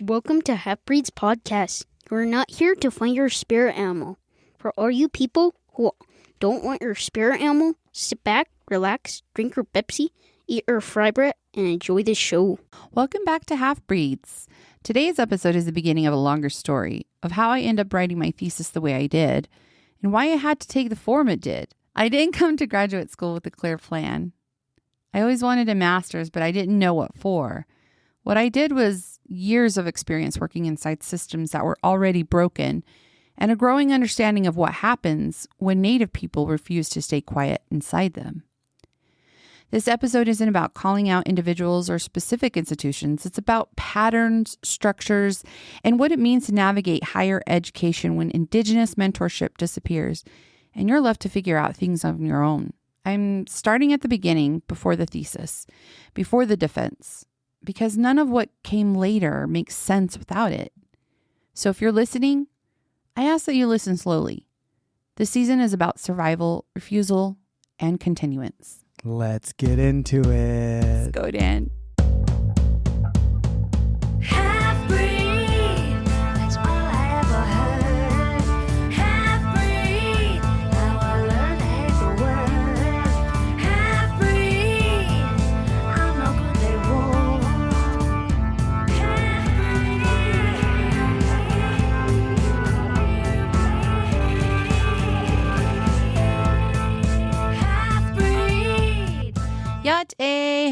Welcome to Half-Breeds Podcast. We're not here to find your spirit animal. For all you people who don't want your spirit animal, sit back, relax, drink your Pepsi, eat your fry bread, and enjoy the show. Welcome back to Half-Breeds. Today's episode is the beginning of a longer story of how I ended up writing my thesis the way I did and why I had to take the form it did. I didn't come to graduate school with a clear plan. I always wanted a master's, but I didn't know what for. What I did was years of experience working inside systems that were already broken and a growing understanding of what happens when Native people refuse to stay quiet inside them. This episode isn't about calling out individuals or specific institutions. It's about patterns, structures, and what it means to navigate higher education when Indigenous mentorship disappears and you're left to figure out things on your own. I'm starting at the beginning, before the thesis, before the defense, because none of what came later makes sense without it. So if you're listening, I ask that you listen slowly. This season is about survival, refusal, and continuance. Let's get into it. Let's go, Dan. Half-breed, that's all I ever heard. Half-breed, now I learn to hate the word. Half-breed, I'm no good, they won't. Half-breed. Yate,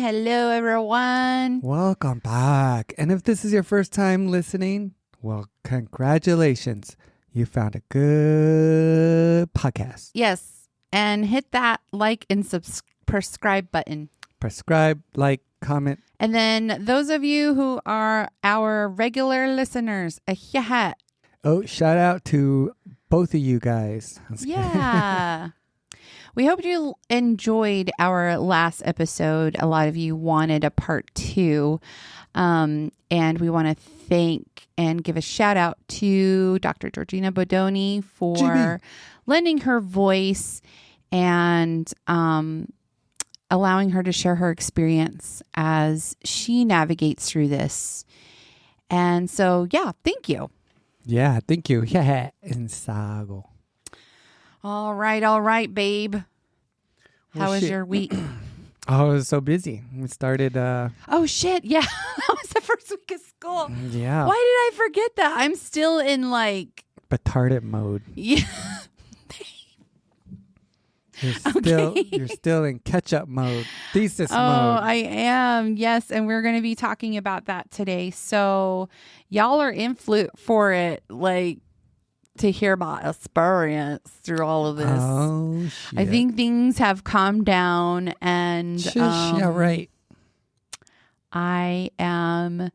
hello everyone. Welcome back. And if this is your first time listening, well, congratulations. You found a good podcast. Yes, and hit that like and subscribe button. Prescribe, like, comment. And then those of you who are our regular listeners, yeah. Oh, shout out to both of you guys. Yeah. We hope you enjoyed our last episode. A lot of you wanted a part 2. And we want to thank and give a shout out to Dr. Georgina Bodoni for GB. lending her voice and allowing her to share her experience as she navigates through this. And so, yeah, thank you. Yeah, thank you. Yeah, ensago. All right, babe. How was shit. your week? Oh, I was so busy. We started, Oh, shit. Yeah. That was the first week of school. yeah, Why did I forget that? I'm still in like... retarded mode. Yeah. You're still in catch-up mode, thesis Oh, mode. I am. Yes. And we're going to be talking about that today. So y'all are in for it, like, to hear my experience through all of this. Oh, shit. I think things have calmed down and Shush, yeah, right. I am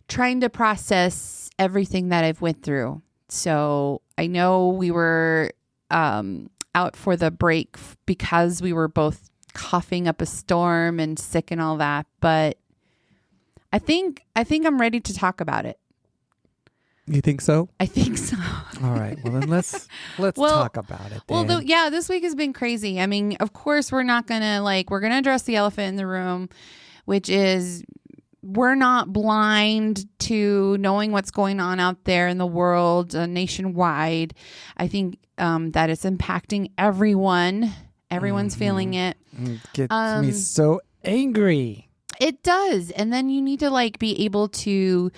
trying to process everything that I've went through. So I know we were out for the break because we were both coughing up a storm and sick and all that. But I think I'm ready to talk about it. You think so? I think so. All right. Well, then let's talk about it. Well, then. yeah, this week has been crazy. I mean, of course, we're not going to we're going to address the elephant in the room, which is we're not blind to knowing what's going on out there in the world nationwide. I think that it's impacting everyone. Everyone's feeling it. It gets me so angry. It does. And then you need to be able to,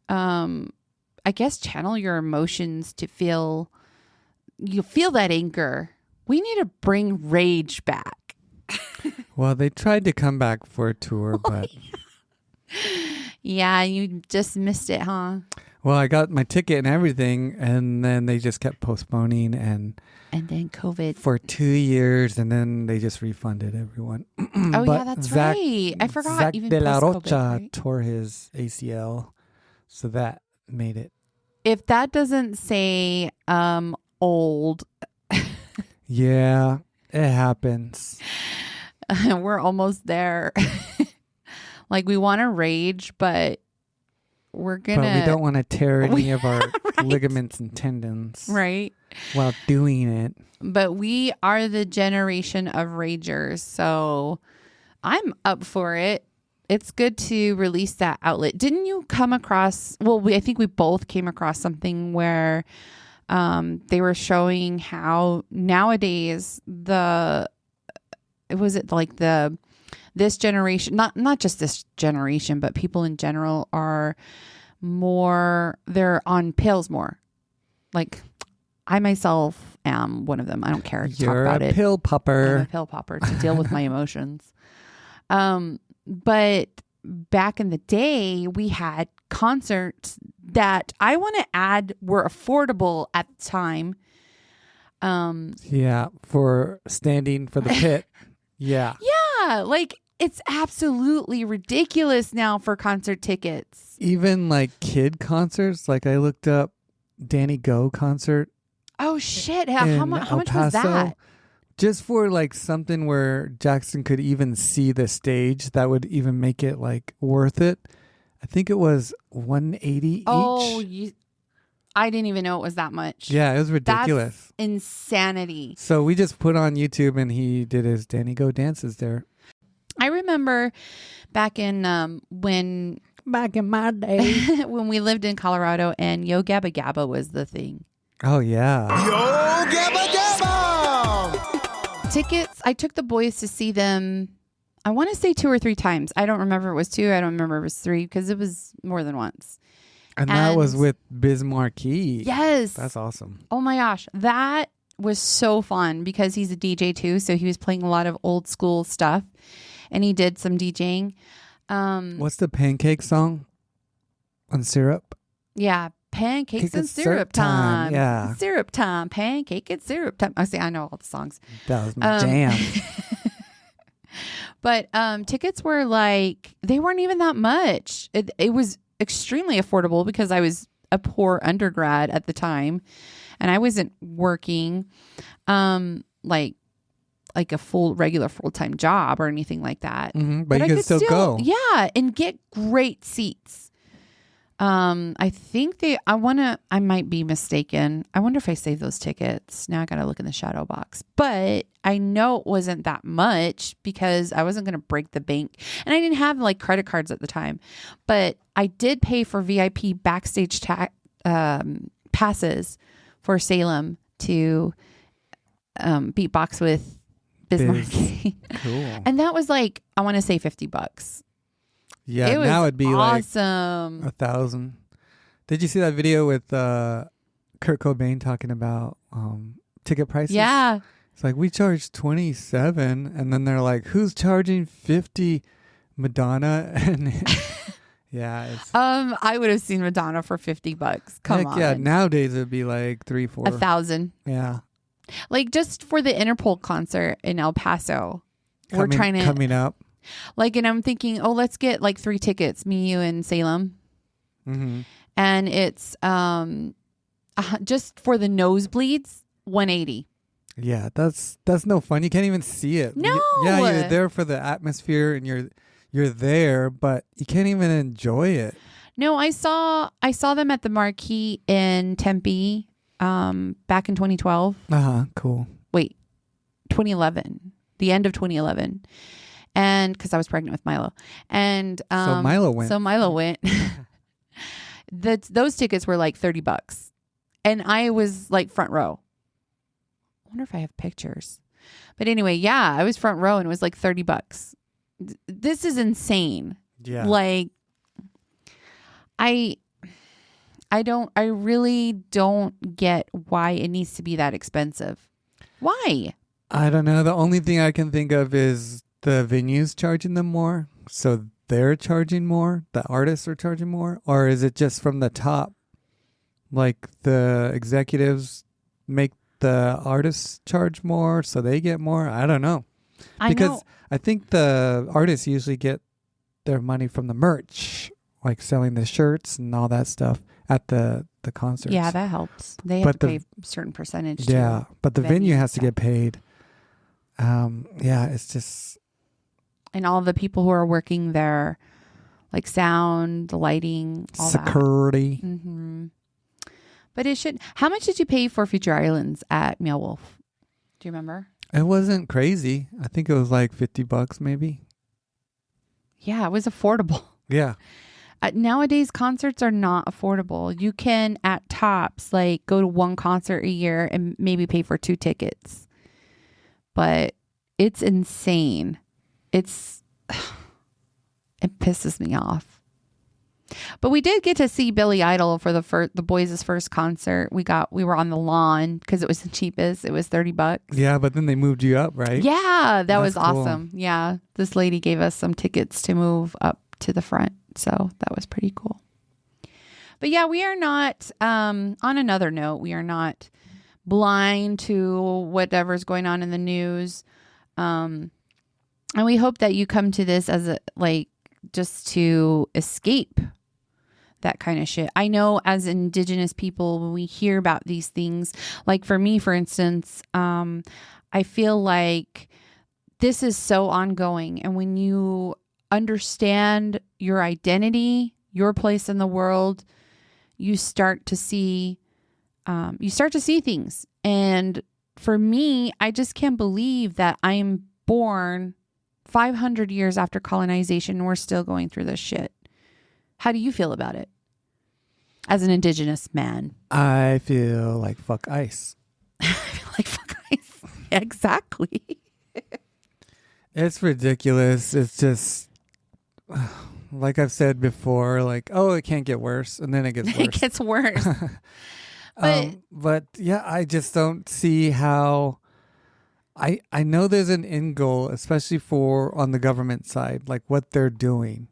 I guess, channel your emotions to feel that anger. We need to bring rage back. Well, they tried to come back for a tour, but Yeah, you just missed it, huh? well, I got my ticket and everything, and then they just kept postponing and then COVID. for 2 years, and then they just refunded everyone. Oh, But yeah, that's right. I forgot. Zach Even de la post-COVID, Rocha right? tore his ACL, so that made it. If that doesn't say old, Yeah, it happens. we're almost there. We want to rage, but we're going But we to... don't want to tear any of our Right. ligaments and tendons Right. while doing it. But we are the generation of ragers, so I'm up for it. it's good to release that outlet. Didn't you come across, I think we both came across something where they were showing how nowadays this generation, not just this generation, but people in general are they're on pills more. Like I myself am one of them. I don't care to talk about it. You're a pill popper. I'm a pill popper to deal with my emotions. But back in the day, we had concerts that I want to add were affordable at the time. Yeah, for standing for the pit. Yeah. Yeah, like it's absolutely ridiculous now for concert tickets. Even like kid concerts, like I looked up Danny Go concert. Oh shit! How much was that? Just for like something where Jackson could even see the stage, that would even make it like worth it. I think it was $180 each. I didn't even know it was that much. Yeah, it was ridiculous. That's insanity. So we just put on YouTube and he did his Danny Go dances there. I remember back in Back in my day. when we lived in Colorado and Yo Gabba Gabba was the thing. Oh, yeah. Yo, Gabba Gabba! Tickets, I took the boys to see them, I want to say 2 or 3 times. I don't remember if it was 2. I don't remember if it was 3 because it was more than once. And that was with Biz Marquee. Yes. That's awesome. Oh my gosh. That was so fun because he's a DJ too. So he was playing a lot of old school stuff and he did some DJing. What's the pancake song on Syrup? Yeah. Pancakes Cake and syrup time. Yeah. Syrup time. Pancake and syrup time. I know all the songs. That was my jam. But tickets were like, they weren't even that much. It was extremely affordable because I was a poor undergrad at the time and I wasn't working like a regular full-time job or anything like that. Mm-hmm, but you could still go. Yeah, and get great seats. I think I might be mistaken. I wonder if I saved those tickets. Now I got to look in the shadow box. But I know it wasn't that much because I wasn't going to break the bank. And I didn't have like credit cards at the time. But I did pay for VIP backstage passes for Salem to beatbox with Bismarck. Cool. And that was like, I want to say $50. Yeah, it was now it'd be awesome. like 1,000. Did you see that video with Kurt Cobain talking about ticket prices? Yeah. It's like, we charge 27, and then they're like, who's charging 50? Madonna? And yeah, it's I would have seen Madonna for $50. Come on. yeah, nowadays it'd be like 3, 4. 1,000. Yeah. Like just for the Interpol concert in El Paso. We're coming up. Like, and I'm thinking, let's get like 3 tickets, me, you, and Salem. Mm-hmm. And it's just for the nosebleeds, $180. Yeah, that's no fun. You can't even see it. No. Yeah, you're there for the atmosphere and you're there, but you can't even enjoy it. No, I saw them at the Marquee in Tempe back in 2012. Cool. Wait, 2011. The end of 2011. And because I was pregnant with Milo. And so Milo went. Those tickets were like $30. And I was like front row. I wonder if I have pictures. But anyway, yeah, I was front row and it was like $30. This is insane. Yeah. Like I really don't get why it needs to be that expensive. Why? I don't know. The only thing I can think of is the venues charging them more. So they're charging more. The artists are charging more. Or is it just from the top? Like the executives make the artists charge more so they get more? I don't know. Because I think the artists usually get their money from the merch, like selling the shirts and all that stuff at the concerts. Yeah, that helps. They have to pay a certain percentage. Yeah, but the venue has to stuff. get paid. Yeah, it's just... And all the people who are working there, like sound, lighting, all security. that. Mm-hmm. But it should... How much did you pay for Future Islands at Meow Wolf? Do you remember? It wasn't crazy. I think it was like $50 maybe. Yeah, it was affordable. Yeah. Nowadays, concerts are not affordable. You can, at tops, like go to one concert a year and maybe pay for 2 tickets. But it's insane. It pisses me off. But we did get to see Billy Idol for the boys' first concert. We were on the lawn because it was the cheapest. It was $30. Yeah, but then they moved you up, right? Yeah, that was cool. awesome. Yeah, this lady gave us some tickets to move up to the front. So that was pretty cool. But yeah, we are not, on another note, we are not blind to whatever's going on in the news. And we hope that you come to this as just to escape that kind of shit. I know as Indigenous people, when we hear about these things, like for me, for instance, I feel like this is so ongoing. And when you understand your identity, your place in the world, you start to see things. And for me, I just can't believe that I am born 500 years after colonization and we're still going through this shit. How do you feel about it as an Indigenous man? I feel like fuck ICE. I feel like fuck ICE. Exactly. It's ridiculous. It's just, like I've said before, like, oh, it can't get worse. And then it gets worse. It gets worse. But yeah, I just don't see how. I know there's an end goal, especially on the government side, like what they're doing,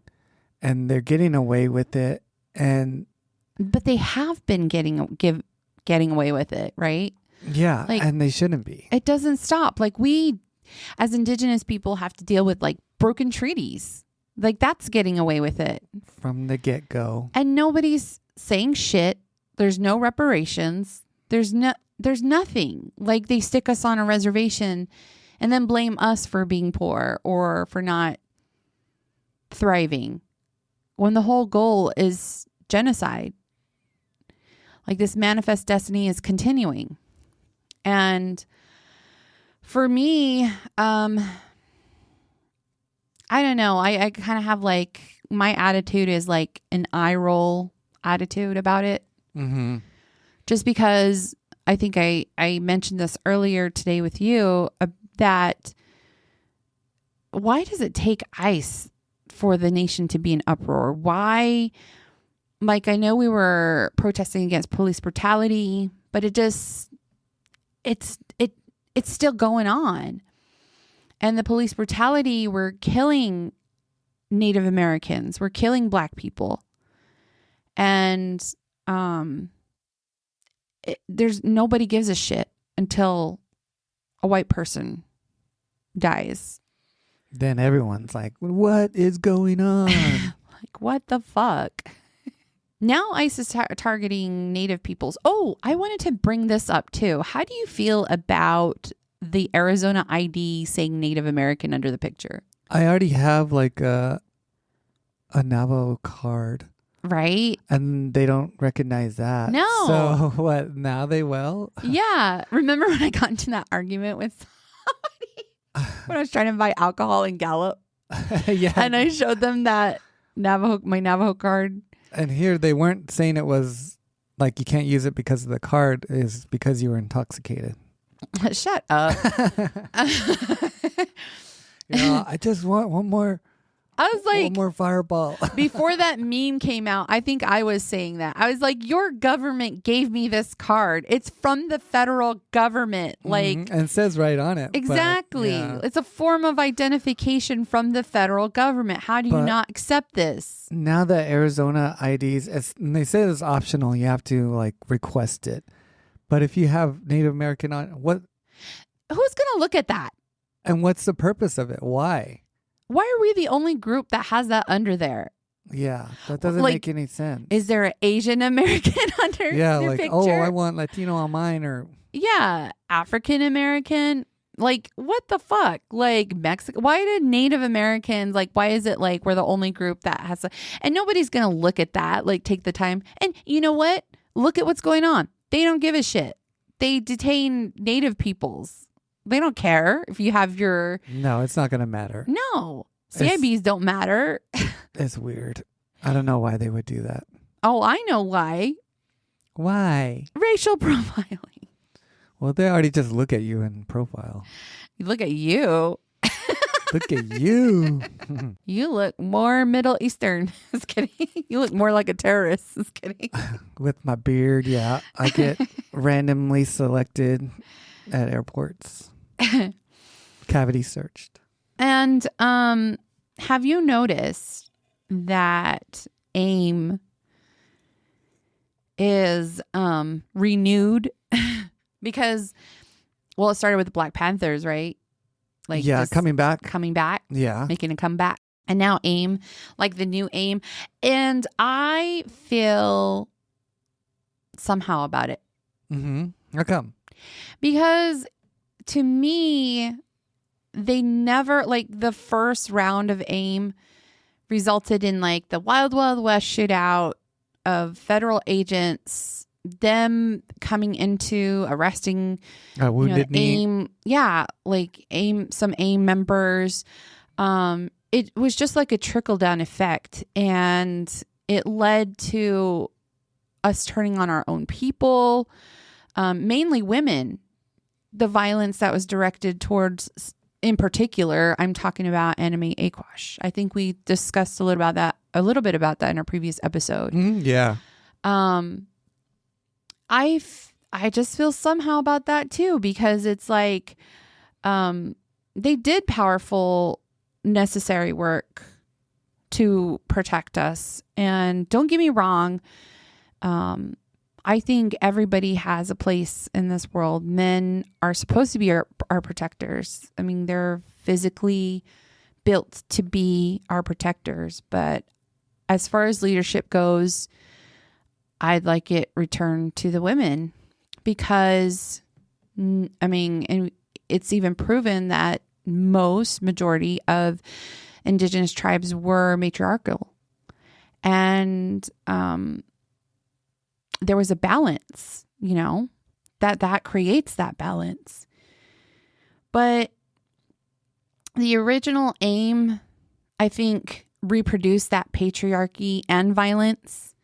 and they're getting away with it. But they have been getting away with it, right? Yeah, like, and they shouldn't be. It doesn't stop. Like we, as Indigenous people, have to deal with like broken treaties. Like that's getting away with it From the get-go. and nobody's saying shit. There's no reparations. There's nothing. Like they stick us on a reservation and then blame us for being poor or for not thriving when the whole goal is genocide. Like this manifest destiny is continuing. And for me, I don't know. I kind of have like, my attitude is like an eye roll attitude about it. Mm-hmm. Just because I think I mentioned this earlier today with you, that why does it take ICE for the nation to be in uproar? Why? Like, I know we were protesting against police brutality, but it's still going on. And the police brutality, we're killing Native Americans. We're killing Black people. And there's nobody gives a shit until a white person dies. Then everyone's like, what is going on? Like, what the fuck? Now ICE is targeting Native peoples. Oh, I wanted to bring this up too. How do you feel about the Arizona ID saying Native American under the picture? I already have like a Navajo card. Right? And they don't recognize that. No. So what, now they will? Yeah. Remember when I got into that argument with somebody when I was trying to buy alcohol in Gallup? Yeah. And I showed them that my Navajo card. And here they weren't saying it was like you can't use it because of the card, is because you were intoxicated. Shut up. I just want one more. I was like, one more fireball. before that meme came out, I think I was saying that. I was like, your government gave me this card. It's from the federal government. Like, and it says right on it. exactly. Yeah. It's a form of identification from the federal government. How do you not accept this? Now the Arizona IDs, and they say it's optional. You have to like request it. But if you have Native American on, what? Who's going to look at that? And what's the purpose of it? Why? Why are we the only group that has that under there? Yeah, that doesn't Like, make any sense. Is there an Asian American under yeah, their like, picture? oh, I want Latino on mine, or yeah, African American. Like, what the fuck? Like, Mexico. Why did Native Americans, like, why is it like we're the only group that has and nobody's going to look at that, like, take the time. And you know what? Look at what's going on. They don't give a shit. They detain Native peoples. They don't care if you have your... No, it's not going to matter. No. CIBs don't matter. It's weird. I don't know why they would do that. Oh, I know why. Why? Racial profiling. Well, they already just look at you in profile. Look at you. Look at you. You look more Middle Eastern. Just kidding. You look more like a terrorist. Just kidding. With my beard, yeah. I get randomly selected at airports. Cavity searched. And have you noticed that AIM is renewed? Because, well, it started with the Black Panthers, right? Like, yeah, just coming back. Yeah. Making a comeback. And now AIM, like the new AIM. And I feel somehow about it. Mm-hmm. How come? Because to me, they never, like the first round of AIM resulted in like the Wild Wild West shootout of federal agents, them coming into arresting Wounded Knee. AIM, some AIM members. It was just like a trickle down effect, and it led to us turning on our own people, mainly women. The violence that was directed towards, in particular, I'm talking about Anime Aquash. I think we discussed a little bit about that in our previous episode. Yeah. I just feel somehow about that too, because it's like they did powerful, necessary work to protect us. And don't get me wrong, I think everybody has a place in this world. Men are supposed to be our protectors. I mean, they're physically built to be our protectors. But as far as leadership goes, I'd like it returned to the women, because, I mean, and it's even proven that majority of Indigenous tribes were matriarchal. And there was a balance, that creates that balance. But the original AIM, I think, reproduced that patriarchy and violence.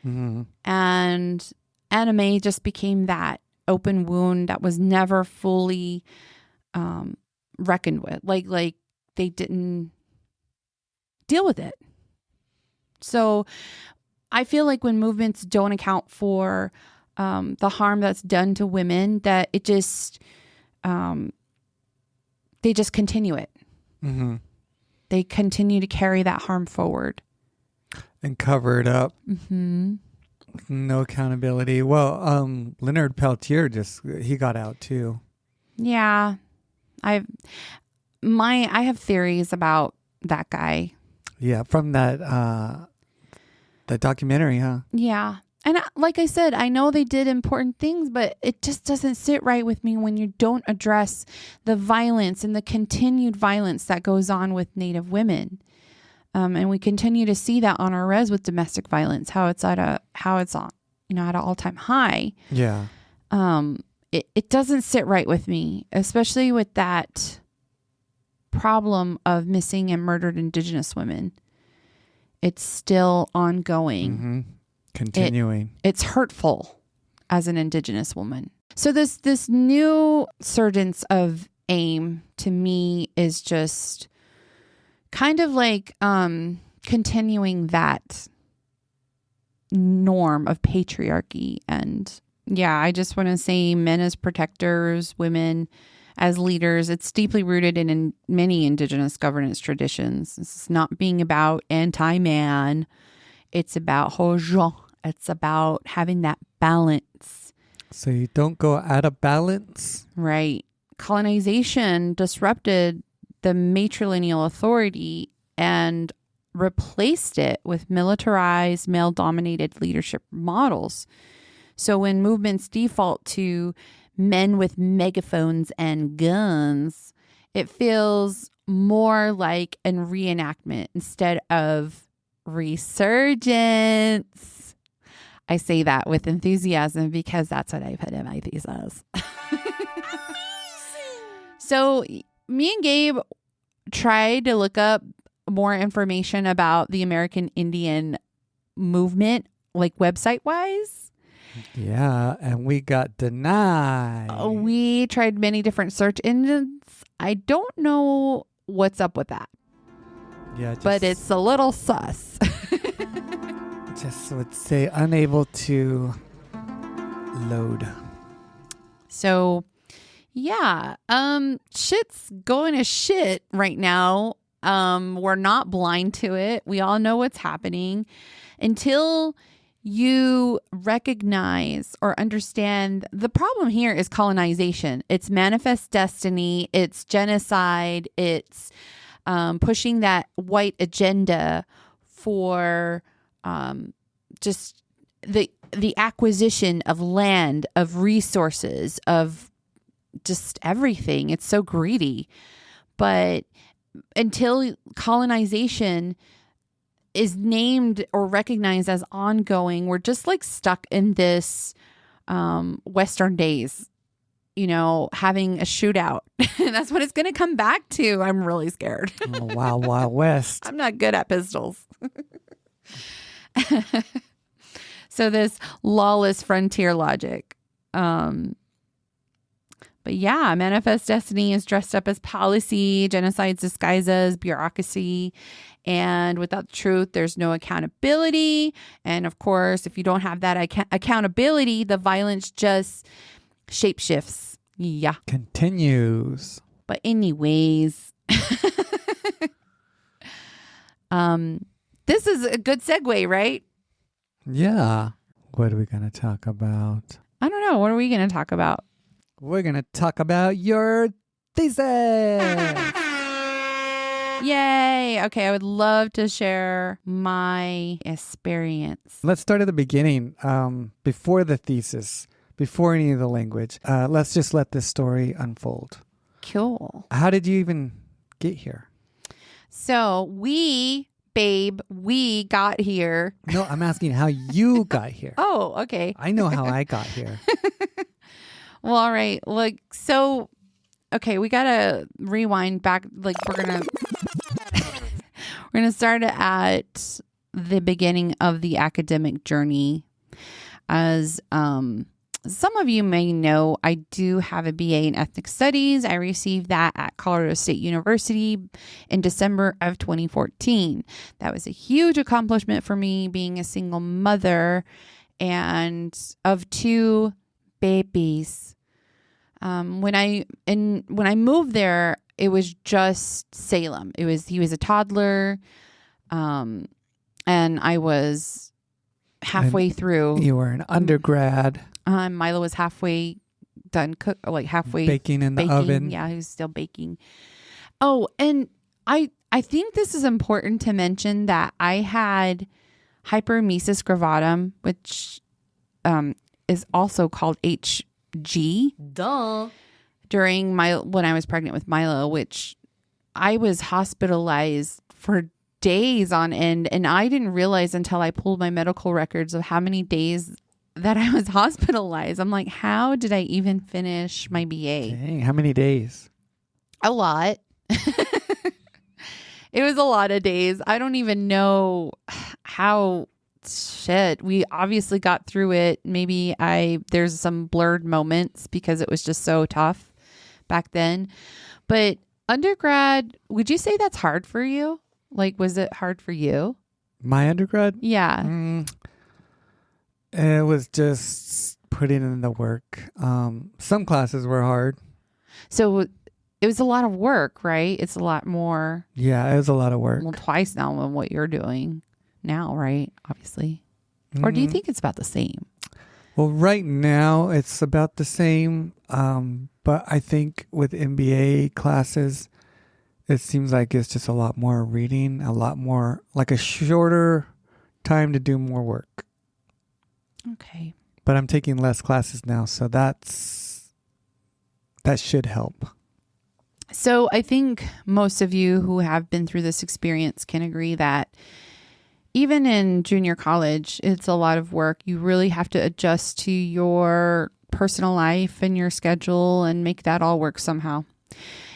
Mm-hmm. And anime just became that open wound that was never fully reckoned with. Like they didn't deal with it. So I feel like when movements don't account for the harm that's done to women, that it just they just continue it. Mm-hmm. They continue to carry that harm forward And cover it up. Mm-hmm. No accountability. Well, Leonard Peltier he got out too. Yeah. I have theories about that guy. Yeah, from that documentary, huh? Yeah. And like I said, I know they did important things, but it just doesn't sit right with me when you don't address the violence and the continued violence that goes on with Native women. And we continue to see that on our res with domestic violence, how it's on, at an all-time high. Yeah. It doesn't sit right with me, especially with that problem of missing and murdered Indigenous women. It's still ongoing. Mm-hmm. Continuing. It's hurtful as an Indigenous woman. So this new surgence of AIM to me is just kind of like continuing that norm of patriarchy. And yeah, I just want to say men as protectors, women as leaders. It's deeply rooted in many Indigenous governance traditions. It's not being about anti-man. It's about hojo. It's about having that balance. So you don't go out of balance? Right. Colonization disrupted the matrilineal authority and replaced it with militarized, male-dominated leadership models. So when movements default to men with megaphones and guns, it feels more like a reenactment instead of resurgence. I say that with enthusiasm because that's what I put in my thesis. So me and Gabe tried to look up more information about the American Indian movement, like website wise. Yeah, and we got denied. We tried many different search engines. I don't know what's up with that, Yeah, but it's a little sus. just would say unable to load. So, yeah, shit's going to shit right now. We're not blind to it. We all know what's happening. Until you recognize or understand, the problem here is colonization. It's manifest destiny. It's genocide. It's pushing that white agenda for just the acquisition of land, of resources, of just everything. It's so greedy. But until colonization is named or recognized as ongoing, we're just like stuck in this Western days, having a shootout. That's what it's going to come back to. I'm really scared. Oh, Wild Wild West. I'm not good at pistols. So this lawless frontier logic. But yeah, manifest destiny is dressed up as policy, genocide's disguised as bureaucracy, and without the truth, there's no accountability. And of course, if you don't have that accountability, the violence just shapeshifts. Yeah. Continues. But anyways, this is a good segue, right? Yeah. What are we going to talk about? I don't know. What are we going to talk about? We're going to talk about your thesis. Yay. Okay. I would love to share my experience. Let's start at the beginning. Before the thesis, before any of the language. Let's just let this story unfold. Cool. How did you even get here? So we got here. No, I'm asking how you got here. Oh, okay. I know how I got here. Well, all right. Okay, we got to rewind back. We're going to start at the beginning of the academic journey. As some of you may know, I do have a BA in ethnic studies. I received that at Colorado State University in December of 2014. That was a huge accomplishment for me, being a single mother and of two babies. When I moved there, it was just Salem. He was a toddler, and I was halfway through. You were an undergrad. Milo was halfway done halfway baking in the oven. Yeah, he was still baking. Oh, and I think this is important to mention that I had hyperemesis gravatum, which is also called HG. Duh. During when I was pregnant with Milo, which I was hospitalized for days on end, and I didn't realize until I pulled my medical records of how many days that I was hospitalized. I'm like, how did I even finish my BA? Dang, how many days? A lot. It was a lot of days. I don't even know how. Shit, we obviously got through it. Maybe there's some blurred moments because it was just so tough back then. But undergrad, would you say that's hard for you? Was it hard for you? My undergrad? Yeah. It was just putting in the work. Some classes were hard. So it was a lot of work, right? It's a lot more. Yeah, it was a lot of work. Well, twice now than what you're doing now, right? Obviously. Or do you think it's about the same? Well, right now it's about the same. But I think with MBA classes, it seems like it's just a lot more reading, a lot more, like a shorter time to do more work. Okay. But I'm taking less classes now, so that should help. So I think most of you who have been through this experience can agree that even in junior college, it's a lot of work. You really have to adjust to your personal life and your schedule and make that all work somehow.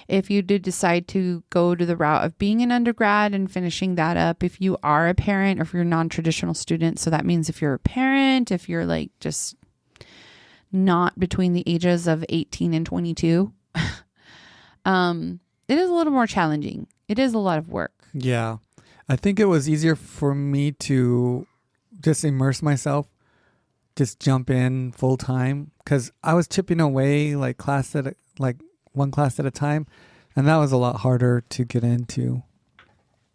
if you do decide to go to the route of being an undergrad and finishing that up, if you are a parent or if you're a non-traditional student. So that means if you're a parent, if you're like just not between the ages of 18 and 22, it is a little more challenging. It is a lot of work. Yeah. I think it was easier for me to just immerse myself, just jump in full time, because I was chipping away like one class at a time, and that was a lot harder to get into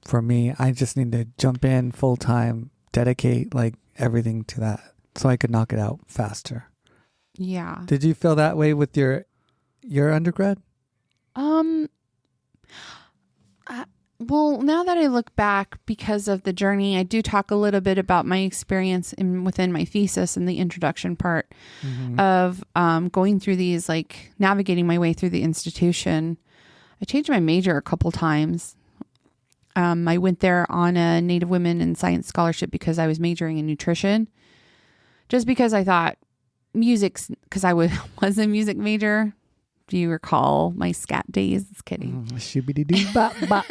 for me. I just need to jump in full time, dedicate like everything to that so I could knock it out faster. Yeah. Did you feel that way with your undergrad? Well, now that I look back because of the journey, I do talk a little bit about my experience within my thesis and the introduction part of going through these, like navigating my way through the institution. I changed my major a couple times. I went there on a Native Women in Science scholarship because I was majoring in nutrition, just because I thought because I was a music major. Do you recall my scat days? Just kidding. Shoo-be-dee-doo-bop-bop.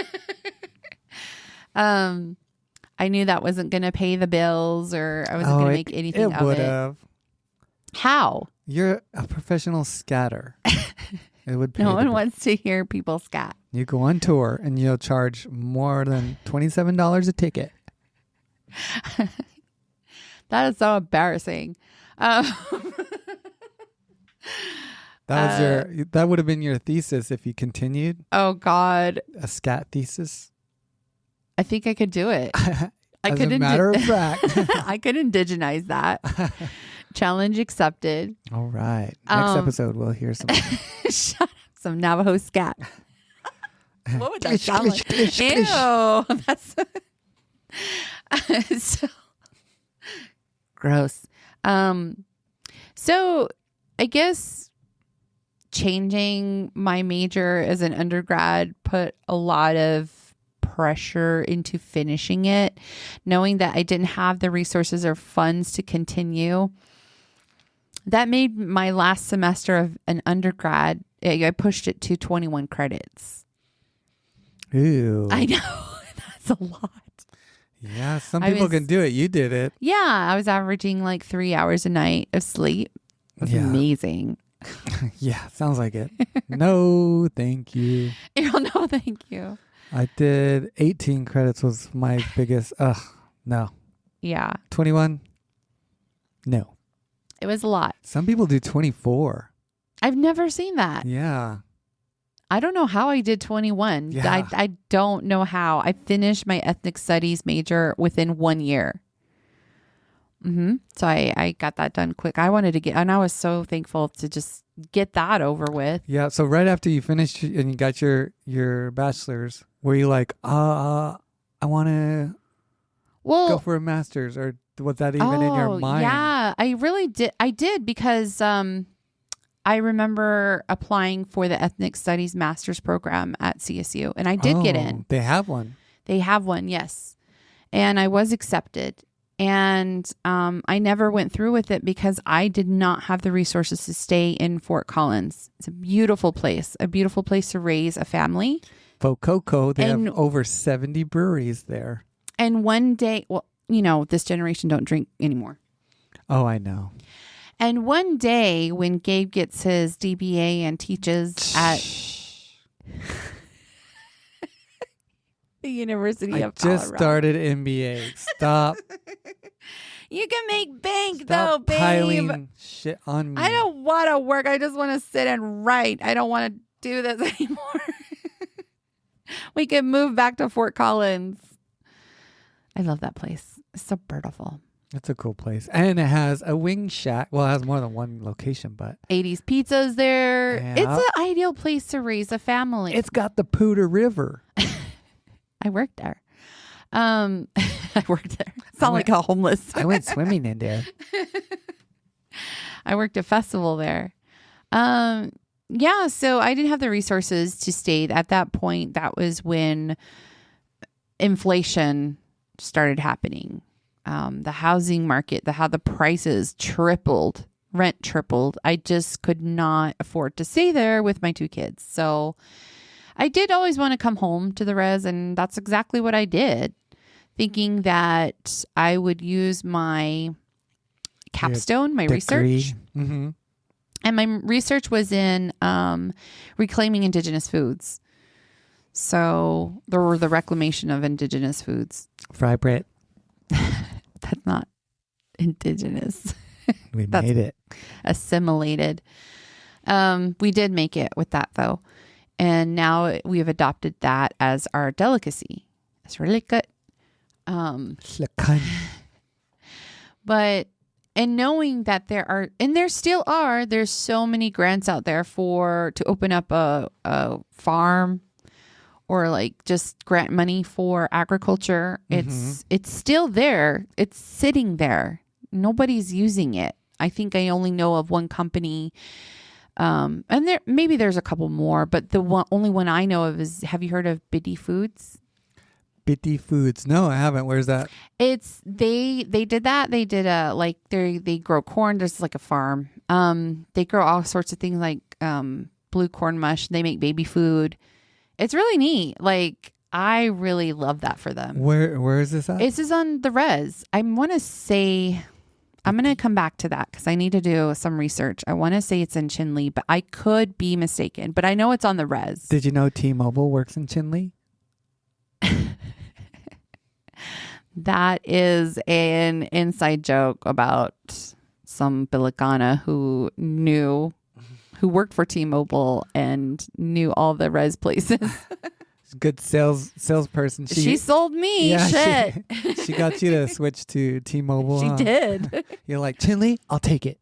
I knew that wasn't going to pay the bills, or I wasn't going to make anything it of would it. have. How? You're a professional scatter. It would pay No the one bill. wants to hear people scat. You go on tour and you'll charge more than $27 a ticket. That is so embarrassing. That would have been your thesis if you continued Oh God, a scat thesis. I think I could do it. As a matter of fact. I could indigenize that. Challenge accepted. All right. Next episode, we'll hear some. Shut up. Some Navajo scat. What would that sound like? Ew. That's so gross. So I guess changing my major as an undergrad put a lot of pressure into finishing it, knowing that I didn't have the resources or funds to continue. That made my last semester of an undergrad, I pushed it to 21 credits. Ew. I know. That's a lot. Yeah, some people can do it. You did it. Yeah, I was averaging like 3 hours a night of sleep. It was amazing. Yeah, sounds like it. No, thank you. No, thank you. I did 18 credits was my biggest. No. Yeah. 21? No. It was a lot. Some people do 24. I've never seen that. Yeah. I don't know how I did 21. Yeah. I don't know how. I finished my ethnic studies major within 1 year. So I got that done quick. I wanted to and I was so thankful to just get that over with. Yeah. So right after you finished and you got your bachelor's, were you like, I want to go for a master's, or was that even in your mind? Yeah, I really did. I did because I remember applying for the ethnic studies master's program at CSU, and I did get in. They have one. They have one, yes. And I was accepted. And I never went through with it because I did not have the resources to stay in Fort Collins. It's a beautiful place to raise a family. Fococo, they have over 70 breweries there. And one day, well, this generation don't drink anymore. Oh, I know. And one day when Gabe gets his DBA and teaches at the University of Colorado. I just started MBA. Stop. You can make bank Stop though, babe. Piling shit on me. I don't want to work. I just want to sit and write. I don't want to do this anymore. We can move back to Fort Collins. I love that place. It's so beautiful. It's a cool place. And it has a wing shack. Well, it has more than one location, but 80s pizzas there. Yeah. It's an ideal place to raise a family. It's got the Poudre River. I worked there. I worked there. Sound like a homeless. I went swimming in there. I worked a festival there. Yeah, so I didn't have the resources to stay. At that point, that was when inflation started happening. The housing market, how the prices tripled, rent tripled. I just could not afford to stay there with my 2 kids. So I did always want to come home to the res, and that's exactly what I did, thinking that I would use my capstone, my research. Mm-hmm. And my research was in reclaiming indigenous foods. So there were the reclamation of indigenous foods. Fry bread. That's not indigenous. We That's made it. assimilated. We did make it with that though. And now we have adopted that as our delicacy. It's really good. Slakan. But, and knowing that there are, and there still are, there's so many grants out there to open up a farm or like just grant money for agriculture. It's still there. It's sitting there. Nobody's using it. I think I only know of one company. And maybe there's a couple more, but the only one I know of is, have you heard of Biddy Foods? Bitty Foods. No, I haven't. Where's that? It's they did that. They did they grow corn. There's like a farm. They grow all sorts of things like blue corn mush. They make baby food. It's really neat. Like I really love that for them. Where is this at? This is on the res. I want to say, I'm going to come back to that because I need to do some research. I want to say it's in Chinle, but I could be mistaken. But I know it's on the res. Did you know T-Mobile works in Chinle? That is an inside joke about some Bilicana who worked for T-Mobile and knew all the res places. Good salesperson. She sold me. Yeah, Shit. She got you to switch to T-Mobile. She did. You're like, Chinle, I'll take it.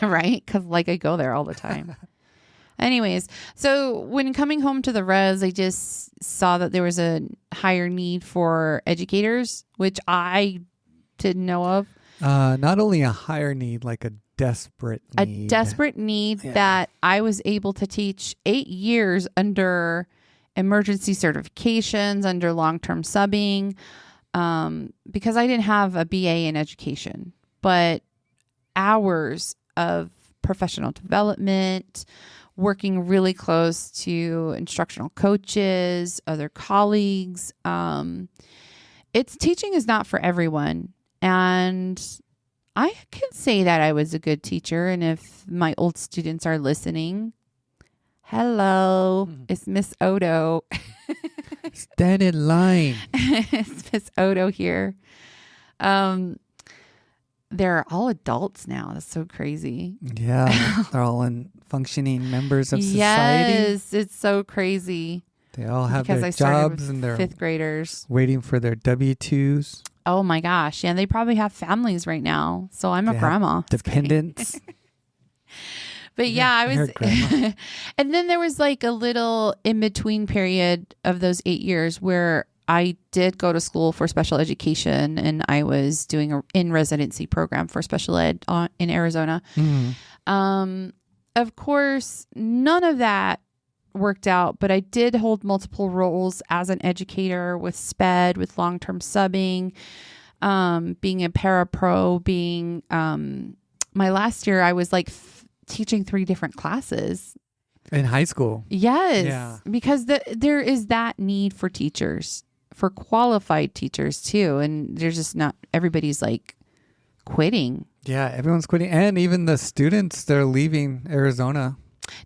Right? Because like I go there all the time. Anyways, so when coming home to the res, I just saw that there was a higher need for educators, which I didn't know of. Not only a higher need, like a desperate need. A desperate need that I was able to teach 8 years under emergency certifications, under long-term subbing, because I didn't have a BA in education, but hours of professional development, working really close to instructional coaches, other colleagues. Teaching is not for everyone. And I can say that I was a good teacher. And if my old students are listening, hello, it's Miss Odo. Stand in line. It's Miss Odo here. They're all adults now. That's so crazy. Yeah. They're all functioning members of society. Yes, it's so crazy. They all have Because their I started jobs with and they're fifth graders. waiting for their W-2s. Oh my gosh. Yeah, they probably have families right now. So I'm a They have grandma. Dependents. But yeah, I I was. heard grandma. And then there was like a little in-between period of those 8 years where I did go to school for special education and I was doing an in-residency program for special ed in Arizona. Of course, none of that worked out, but I did hold multiple roles as an educator with SPED, with long-term subbing, being a parapro, being my last year, I was like teaching 3 different classes. In high school. Yes, Yeah. because there is that need for teachers, for qualified teachers too. And there's just not, everybody's like quitting. Yeah, everyone's quitting. And even the students, they're leaving Arizona.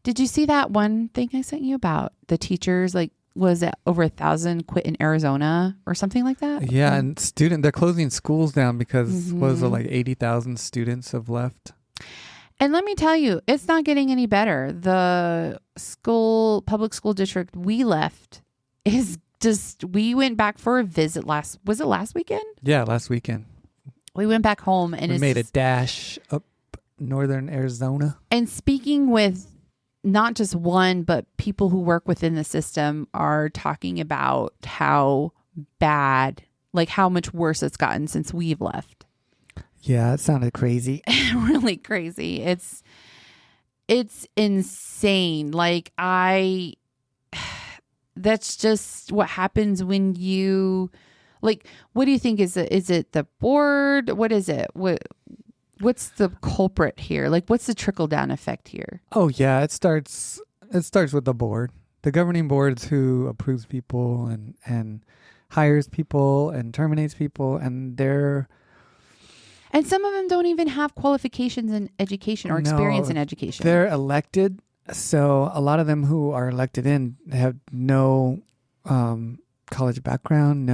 Did you see that one thing I sent you about the teachers? Like, was it over 1,000 quit in Arizona or something like that? Yeah, and they're closing schools down because what was it, like 80,000 students have left? And let me tell you, it's not getting any better. The public school district we left is just, we went back for a visit was it last weekend? Yeah, last weekend. We went back home and We made a dash up northern Arizona. And speaking with not just one, but people who work within the system are talking about how bad, like how much worse it's gotten since we've left. Yeah, it sounded crazy. Really crazy. It's insane. Like that's just what happens when you, like, what do you think is it the board? What is it? What's the culprit here? Like, what's the trickle down effect here? Oh yeah, it starts with the board. the governing boards who approves people and hires people and terminates people, and some of them don't even have qualifications in education or experience in education. They're elected, so a lot of them who are elected in have no college background,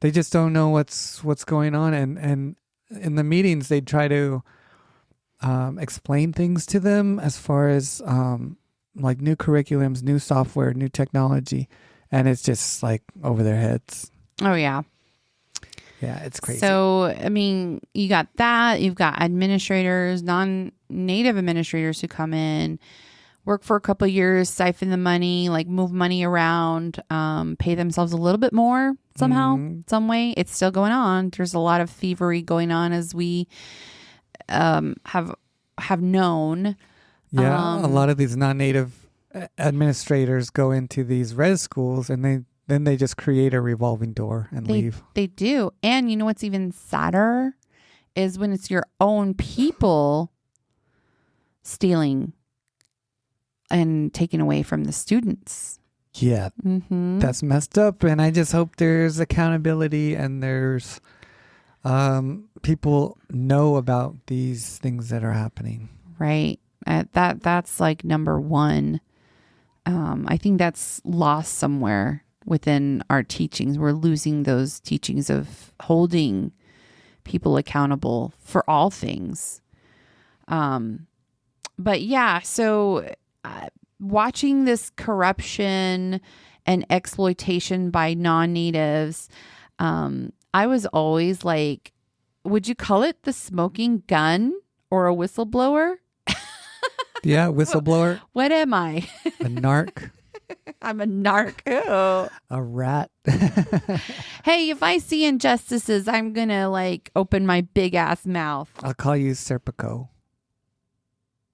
they just don't know what's going on, and in the meetings they try to explain things to them as far as like new curriculums, new software, new technology, and it's just like over their heads. Oh yeah. Yeah, it's crazy. So, I mean, you got that. You've got administrators, non-native administrators who come in, work for a couple of years, siphon the money, like move money around, pay themselves a little bit more somehow, some way. It's still going on. There's a lot of thievery going on, as we have known. Yeah, a lot of these non-native administrators go into these res schools, and then they just create a revolving door and leave. They do. And you know what's even sadder is when it's your own people stealing and taking away from the students. Yeah, that's messed up. And I just hope there's accountability and there's people know about these things that are happening. Right. That's like number one. I think that's lost somewhere within our teachings. We're losing those teachings of holding people accountable for all things. But yeah, so watching this corruption and exploitation by non-natives, I was always like, would you call it the smoking gun or a whistleblower? Yeah, whistleblower. What am I? A narc. I'm a narc. Ew. A rat. Hey, if I see injustices, I'm going to like open my big ass mouth. I'll call you Serpico.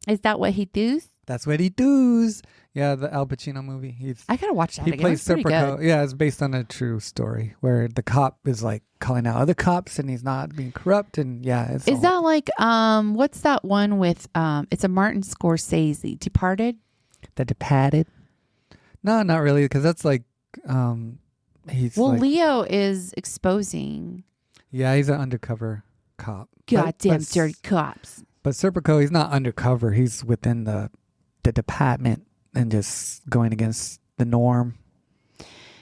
Is that what he does? That's what he does. Yeah, the Al Pacino movie. I gotta watch that He again. plays It's pretty Serpico. good. Yeah, it's based on a true story where the cop is like calling out other cops and he's not being corrupt. And yeah, Is that like what's that one with it's a Martin Scorsese, Departed? The Departed? No, not really, because that's like he's like, Leo is exposing yeah, he's an undercover cop. goddamn But dirty cops. But Serpico, he's not undercover. He's within the department and just going against the norm.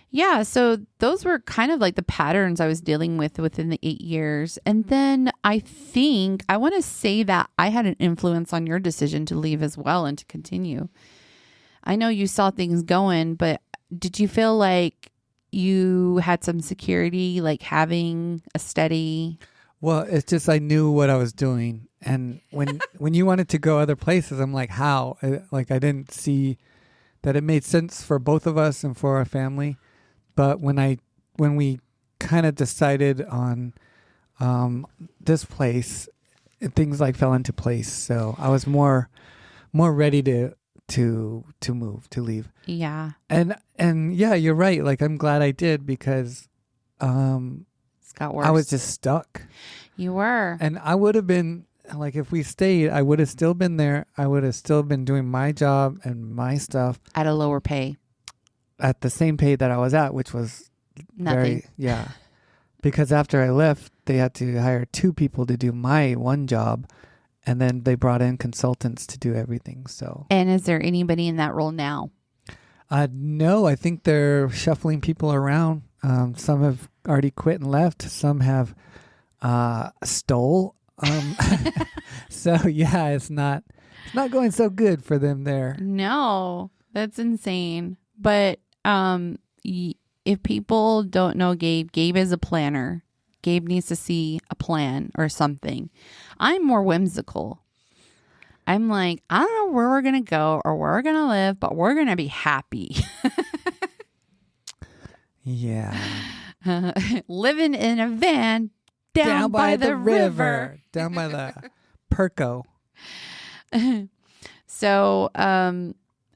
Yeah, so those were kind of like the patterns I was dealing with within the 8 years. And then I think I want to say that I had an influence on your decision to leave as well and to continue. I know you saw things going, but did you feel like you had some security, like having a steady... Well, it's just I knew what I was doing. And when you wanted to go other places, I'm like, how? Like, I didn't see that it made sense for both of us and for our family. But when we kind of decided on this place, things like fell into place. So I was more ready to move, to leave. Yeah. And yeah, you're right. Like, I'm glad I did because It's got worse. I was just stuck. You were. And I would have been, like, if we stayed, I would have still been there. I would have still been doing my job and my stuff. At a lower pay. At the same pay that I was at, which was Nothing. yeah. Because after I left, they had to hire 2 people to do my one job. And then they brought in consultants to do everything. So. And is there anybody in that role now? No, I think they're shuffling people around. Some have already quit and left. Some have stole. So yeah, it's not going so good for them there. No, that's insane. But if people don't know Gabe is a planner. Gabe needs to see a plan or something. I'm more whimsical. I'm like, I don't know where we're going to go or where we're going to live, but we're going to be happy. Yeah. Living in a van down by the river. Down by the Perco. So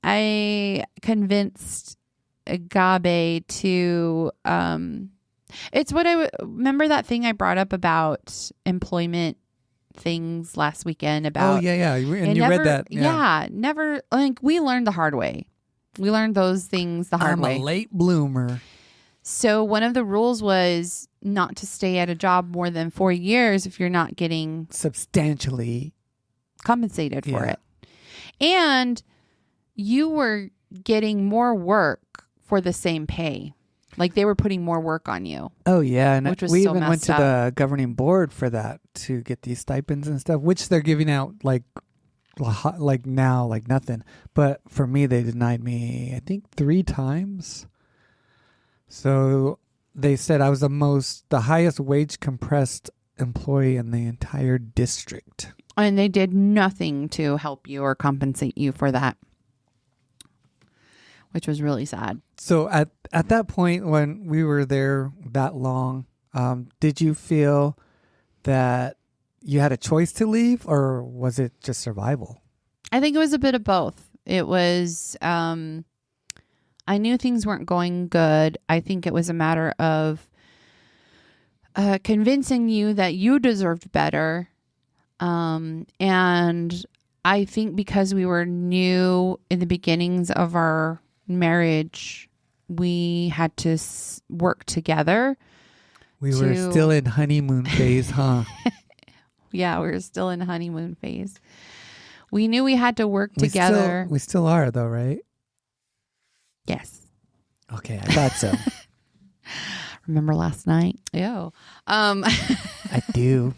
I convinced Gabe to it's what I remember that thing I brought up about employment things last weekend about Oh yeah. And you read that. Yeah, never, like, we learned the hard way We learned those things the hard I'm way. a late bloomer. So one of the rules was not to stay at a job more than 4 years if you're not getting Substantially. compensated for Yeah. it. And you were getting more work for the same pay. Like they were putting more work on you. Oh, yeah. And Which was we so even went messed to up. the governing board for that to get these stipends and stuff, which they're giving out like now, like nothing. But for me, they denied me, I think, 3 times. So they said I was the highest wage compressed employee in the entire district. And they did nothing to help you or compensate you for that, which was really sad. So at that point when we were there that long, did you feel that you had a choice to leave, or was it just survival? I think it was a bit of both. It was, I knew things weren't going good. I think it was a matter of convincing you that you deserved better. And I think because we were new in the beginnings of our marriage, we had to work together. We were still in honeymoon phase, huh? Yeah, we were still in honeymoon phase. We knew we had to work together. We still are, though, right? Yes. Okay, I thought so. Remember last night? Ew. I do.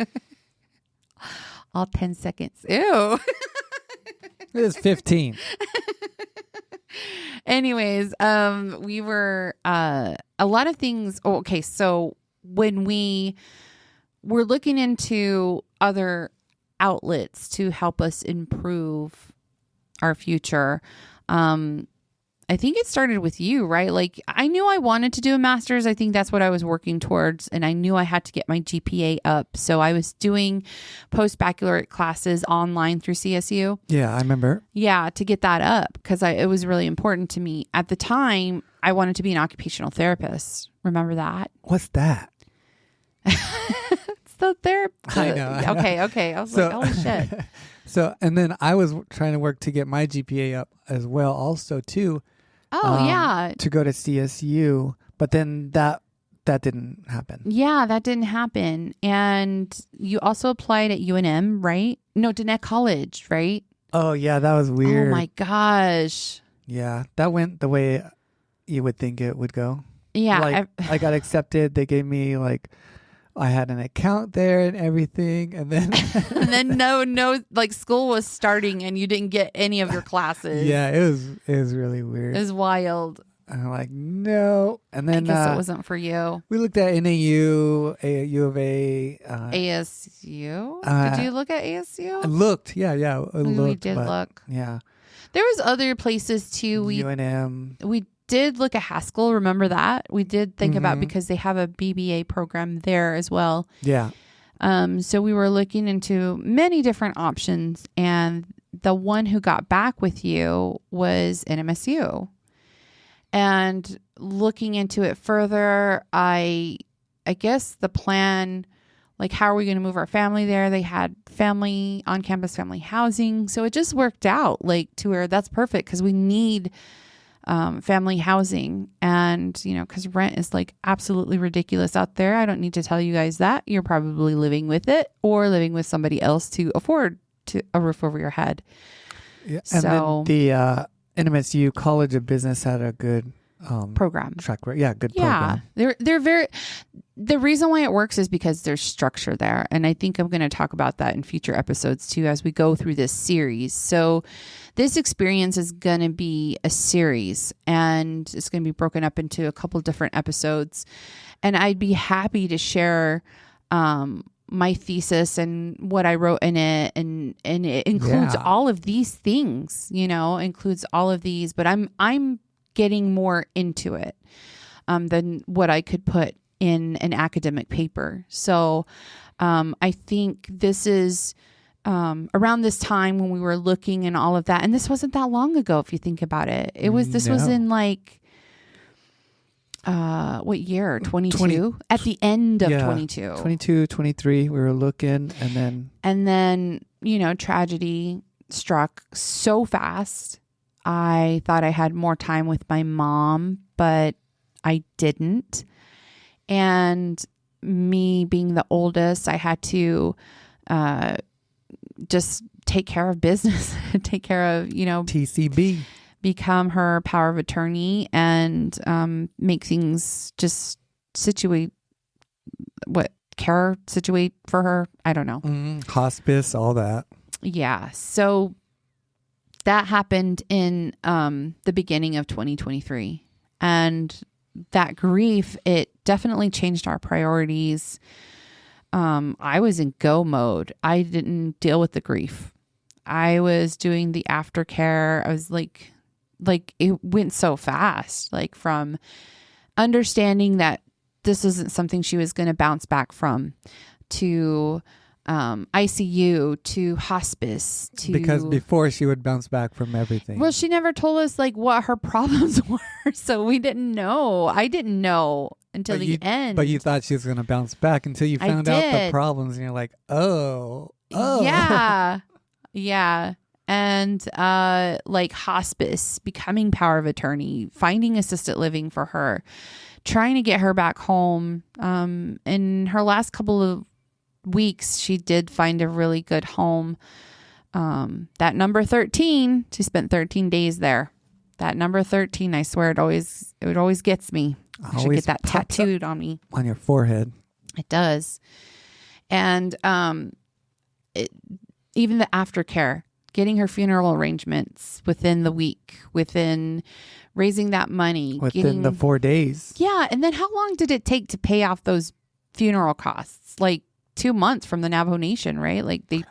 All 10 seconds. Ew. It was 15. Anyways, we were a lot of things. Oh, okay, so when we were looking into other outlets to help us improve our future, I think it started with you, right? Like I knew I wanted to do a master's. I think that's what I was working towards. And I knew I had to get my GPA up. So I was doing post-baccalaureate classes online through CSU. Yeah, I remember. Yeah, to get that up because it was really important to me. At the time, I wanted to be an occupational therapist. Remember that? What's that? It's the therapist. I know. Okay. I was like, holy shit. So, and then I was trying to work to get my GPA up as well also, too. Oh, yeah. To go to CSU. But then that didn't happen. Yeah, that didn't happen. And you also applied at UNM, right? No, Diné College, right? Oh, yeah, that was weird. Oh, my gosh. Yeah, that went the way you would think it would go. Yeah. Like, I got accepted. They gave me, like, I had an account there and everything. And then... and then no, like, school was starting and you didn't get any of your classes. Yeah, it was really weird. It was wild. And I'm like, no. And then... I guess it wasn't for you. We looked at NAU, U of A. ASU? Did you look at ASU? I looked. Yeah. We did look. Yeah. There was other places too. UNM. We did look at Haskell. Remember that? We did think about because they have a BBA program there as well. Yeah. So we were looking into many different options, and the one who got back with you was NMSU. And looking into it further, I guess the plan, like how are we going to move our family there? They had family on campus family housing. So it just worked out like to where that's perfect because we need family housing. And, you know, because rent is like absolutely ridiculous out there. I don't need to tell you guys that. You're probably living with it or living with somebody else to afford a roof over your head. Yeah. And then the NMSU College of Business had a good program. Track record. Yeah, good program. They're very. The reason why it works is because there's structure there, and I think I'm going to talk about that in future episodes too as we go through this series. So, this experience is going to be a series, and it's going to be broken up into a couple different episodes. And I'd be happy to share my thesis and what I wrote in it, and it includes all of these things. You know, includes all of these, but I'm getting more into it than what I could put in an academic paper. So I think this is around this time when we were looking and all of that. And this wasn't that long ago, if you think about it. This was in like, what year? 22? At the end of 22. 22, 23, we were looking, and then, you know, tragedy struck so fast. I thought I had more time with my mom, but I didn't. And me being the oldest, I had to just take care of business, take care of, TCB. become her power of attorney and make things just situate for her. I don't know. Hospice, all that. Yeah. So that happened in the beginning of 2023. And that grief, it definitely changed our priorities. I was in go mode. I didn't deal with the grief. I was doing the aftercare. I was like it went so fast, like from understanding that this isn't something she was going to bounce back from to ICU to hospice to, because before she would bounce back from everything. Well, she never told us like what her problems were. So we didn't know. I didn't know until the end. But you thought she was going to bounce back until you found out the problems and you're like, oh. Yeah. Yeah. And like hospice, becoming power of attorney, finding assisted living for her, trying to get her back home. In her last couple of weeks, she did find a really good home. That number 13, she spent 13 days there. That number 13, I swear it always gets me. I should get that tattooed on me. On your forehead. It does. And even the aftercare, getting her funeral arrangements within the week, within raising that money. Within the 4 days. Yeah. And then how long did it take to pay off those funeral costs? Like 2 months from the Navajo Nation, right? Like they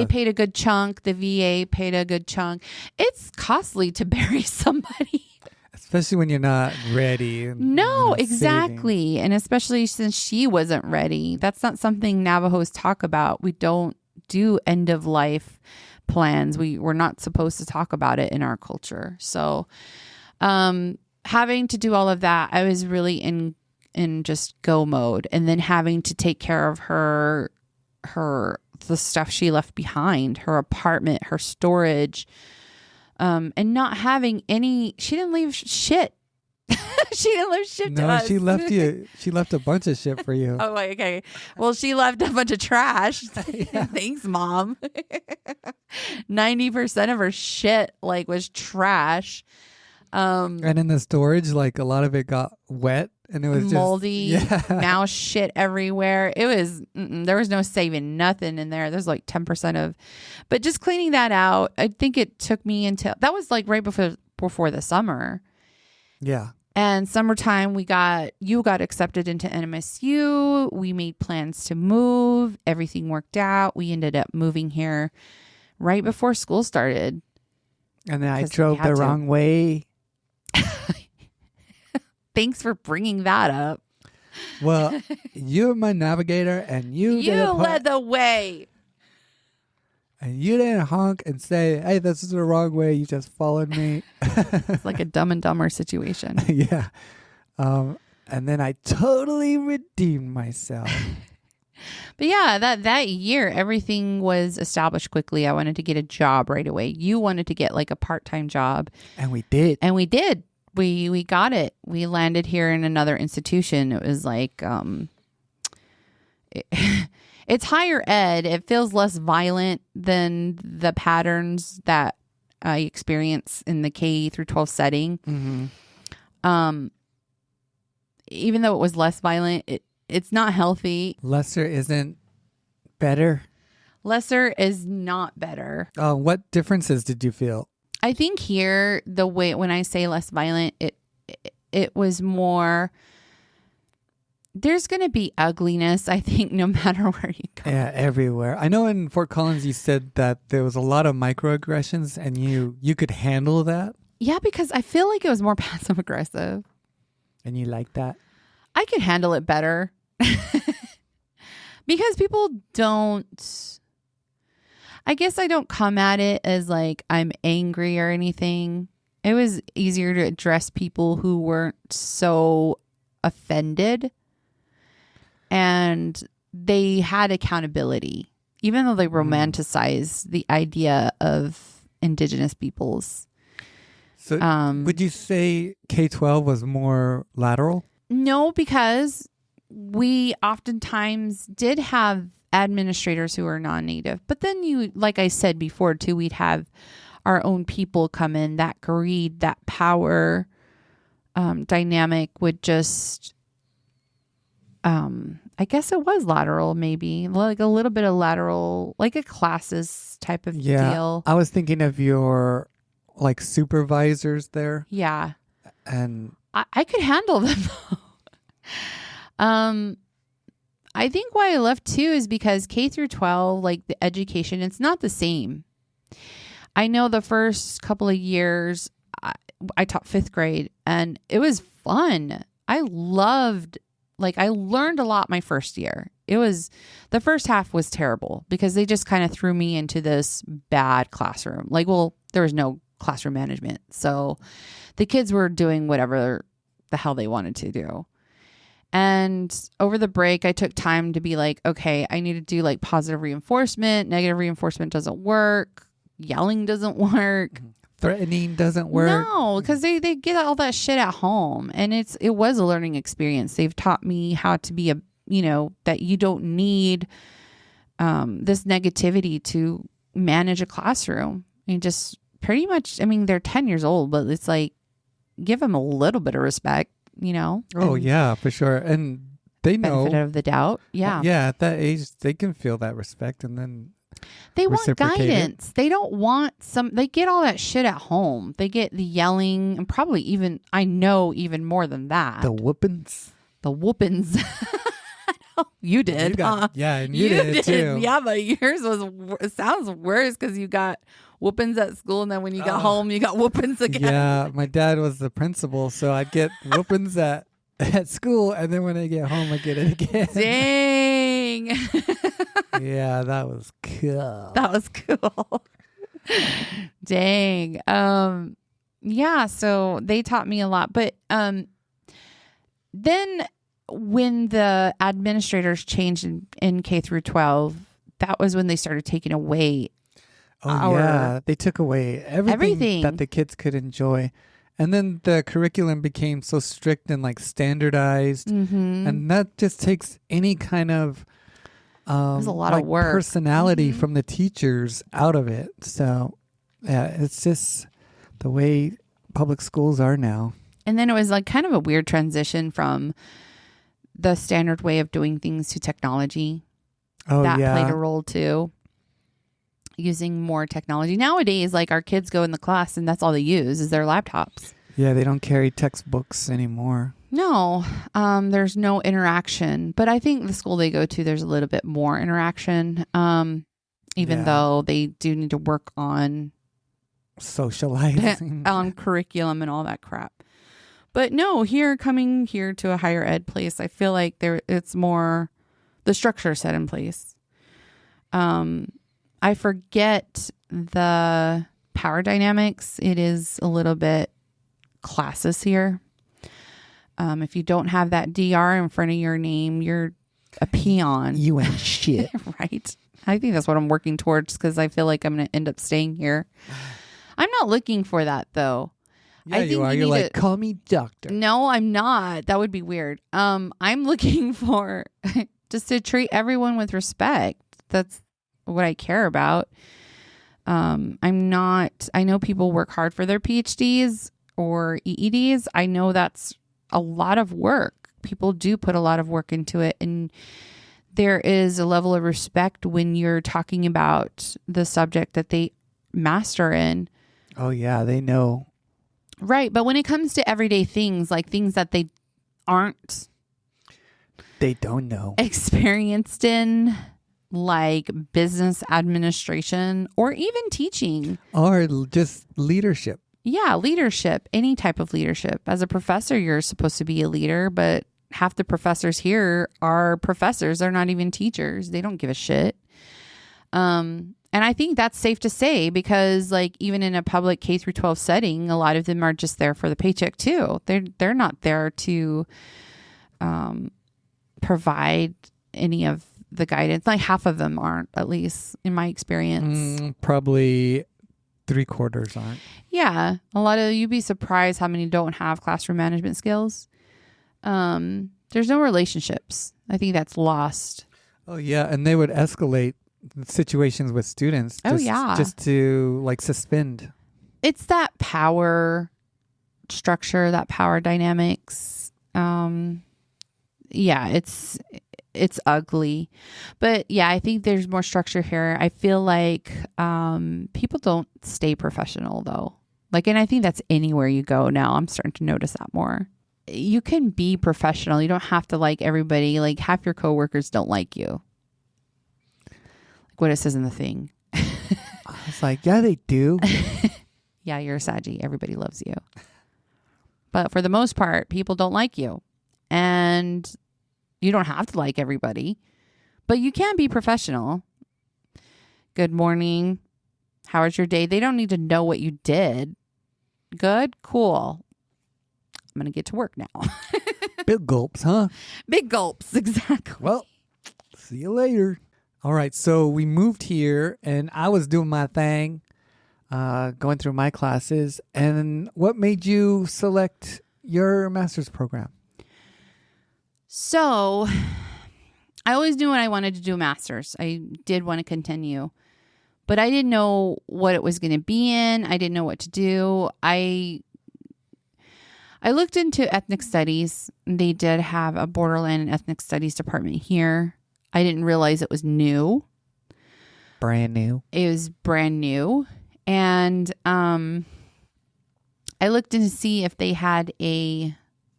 paid a good chunk. The VA paid a good chunk. It's costly to bury somebody. Especially when you're not ready. No, exactly. Saving. And especially since she wasn't ready. That's not something Navajos talk about. We don't do end of life plans. We're not supposed to talk about it in our culture. So having to do all of that, I was really in just go mode, and then having to take care of the stuff she left behind, her apartment, her storage, and not having any. She didn't leave shit. She didn't leave shit to us. No, she left you. She left a bunch of shit for you. Oh, okay. Well, she left a bunch of trash. Thanks, Mom. 90% of her shit was trash. And in the storage, a lot of it got wet. And it was moldy, mouse shit everywhere. It was, there was no saving nothing in there. There's 10% but just cleaning that out. I think it took me until, that was right before the summer. Yeah. And summertime, you got accepted into NMSU. We made plans to move. Everything worked out. We ended up moving here right before school started. And then I drove the wrong way. Thanks for bringing that up. Well, you're my navigator, and you led the way. And you didn't honk and say, "Hey, this is the wrong way." You just followed me. It's like a Dumb and Dumber situation. Yeah. And then I totally redeemed myself. But yeah, that year, everything was established quickly. I wanted to get a job right away. You wanted to get a part-time job. And we did. We got it. We landed here in another institution. It was it's higher ed. It feels less violent than the patterns that I experience in the K through 12 setting. Mm-hmm. Even though it was less violent, it's not healthy. Lesser isn't better. Lesser is not better. What differences did you feel? I think here, the way when I say less violent, it was more. There's going to be ugliness, I think, no matter where you go. Yeah, everywhere. I know in Fort Collins you said that there was a lot of microaggressions, and you could handle that. Yeah, because I feel like it was more passive aggressive. And you like that? I could handle it better. Because people don't. I guess I don't come at it as I'm angry or anything. It was easier to address people who weren't so offended, and they had accountability, even though they romanticize the idea of Indigenous peoples. So would you say K-12 was more lateral? No, because we oftentimes did have administrators who are non-native. But then like I said before too, we'd have our own people come in. That greed, that power dynamic would just, I guess it was lateral, maybe like a little bit of lateral, like a classes type of deal. I was thinking of your like supervisors there. Yeah. And I could handle them. I think why I left too is because K through 12, like the education, it's not the same. I know the first couple of years I taught 5th grade and it was fun. I learned a lot my first year. The first half was terrible because they just kind of threw me into this bad classroom. Like, well, there was no classroom management. So the kids were doing whatever the hell they wanted to do. And over the break, I took time to be like, okay, I need to do like positive reinforcement. Negative reinforcement doesn't work. Yelling doesn't work. Threatening doesn't work. No, because they get all that shit at home. And it was a learning experience. They've taught me how to be that you don't need this negativity to manage a classroom. And just pretty much, I mean, they're 10 years old, but it's like, give them a little bit of respect, Oh, yeah, for sure. And they know. Benefit of the doubt. Yeah. Yeah, at that age, they can feel that respect and then they want reciprocate it. guidance. They don't want they get all that shit at home. They get the yelling and probably even more than that. The whoopings. The whoopings. You did. Yeah, and you did too. Yeah, but yours sounds worse because you got whoopings at school, and then when you got home, you got whoopings again. Yeah, my dad was the principal, so I'd get whoopings at school, and then when I get home, I get it again. Dang. Yeah, that was cool. That was cool. Dang. Yeah, so they taught me a lot, but then when the administrators changed in K through 12, that was when they started taking away yeah, they took away everything that the kids could enjoy. And then the curriculum became so strict and like standardized. Mm-hmm. And that just takes any kind of there's a lot of work, personality from the teachers out of it. So yeah, it's just the way public schools are now. And then it was like kind of a weird transition from the standard way of doing things to technology. Oh, that yeah. played a role too. Using more technology. Nowadays, like our kids go in the class and that's all they use is their laptops. Yeah, they don't carry textbooks anymore. No, there's no interaction. But I think the school they go to, there's a little bit more interaction. Even though they do need to work on socializing, on curriculum and all that crap. But no, coming here to a higher ed place, I feel like it's more the structure set in place. I forget the power dynamics. It is a little bit classes here. If you don't have that DR in front of your name, you're a peon. You ain't shit. Right. I think that's what I'm working towards because I feel like I'm going to end up staying here. I'm not looking for that though. Yeah, I think you are. You're like, call me doctor. No, I'm not. That would be weird. I'm looking for just to treat everyone with respect. That's what I care about. I know people work hard for their PhDs or EEDs. I know that's a lot of work. People do put a lot of work into it. And there is a level of respect when you're talking about the subject that they master in. Oh, yeah, they know. Right. But when it comes to everyday things, like things that they don't know, experienced in, like business administration or even teaching. Or just leadership. Yeah, leadership, any type of leadership. As a professor, you're supposed to be a leader, but half the professors here are professors. They're not even teachers. They don't give a shit. And I think that's safe to say because like even in a public K through 12 setting, a lot of them are just there for the paycheck too. They're not there to provide any of the guidance. Like half of them aren't, at least in my experience. Probably 3/4 aren't. Yeah. A lot of, you'd be surprised how many don't have classroom management skills. There's no relationships. I think that's lost. Oh, yeah. And they would escalate situations with students. Oh, yeah. Just to like suspend. It's that power structure, that power dynamics. Yeah, it's ugly. But yeah, I think there's more structure here. I feel like people don't stay professional though. Like, and I think that's anywhere you go now. I'm starting to notice that more. You can be professional. You don't have to like everybody. Like half your coworkers don't like you. Like what it says in the thing. I was like, yeah, they do. Yeah, you're a Saggy. Everybody loves you. But for the most part, people don't like you. And you don't have to like everybody. But you can be professional. Good morning. How was your day? They don't need to know what you did. Good? Cool. I'm going to get to work now. Big gulps, huh? Big gulps. Exactly. Well, see you later. All right. So we moved here and I was doing my thing, going through my classes. And what made you select your master's program? So I always knew when I wanted to do a master's. I did want to continue, but I didn't know what it was going to be in. I didn't know what to do. I looked into ethnic studies. They did have a borderland and ethnic studies department here. I didn't realize it was new. Brand new. It was brand new. And I looked in to see if they had a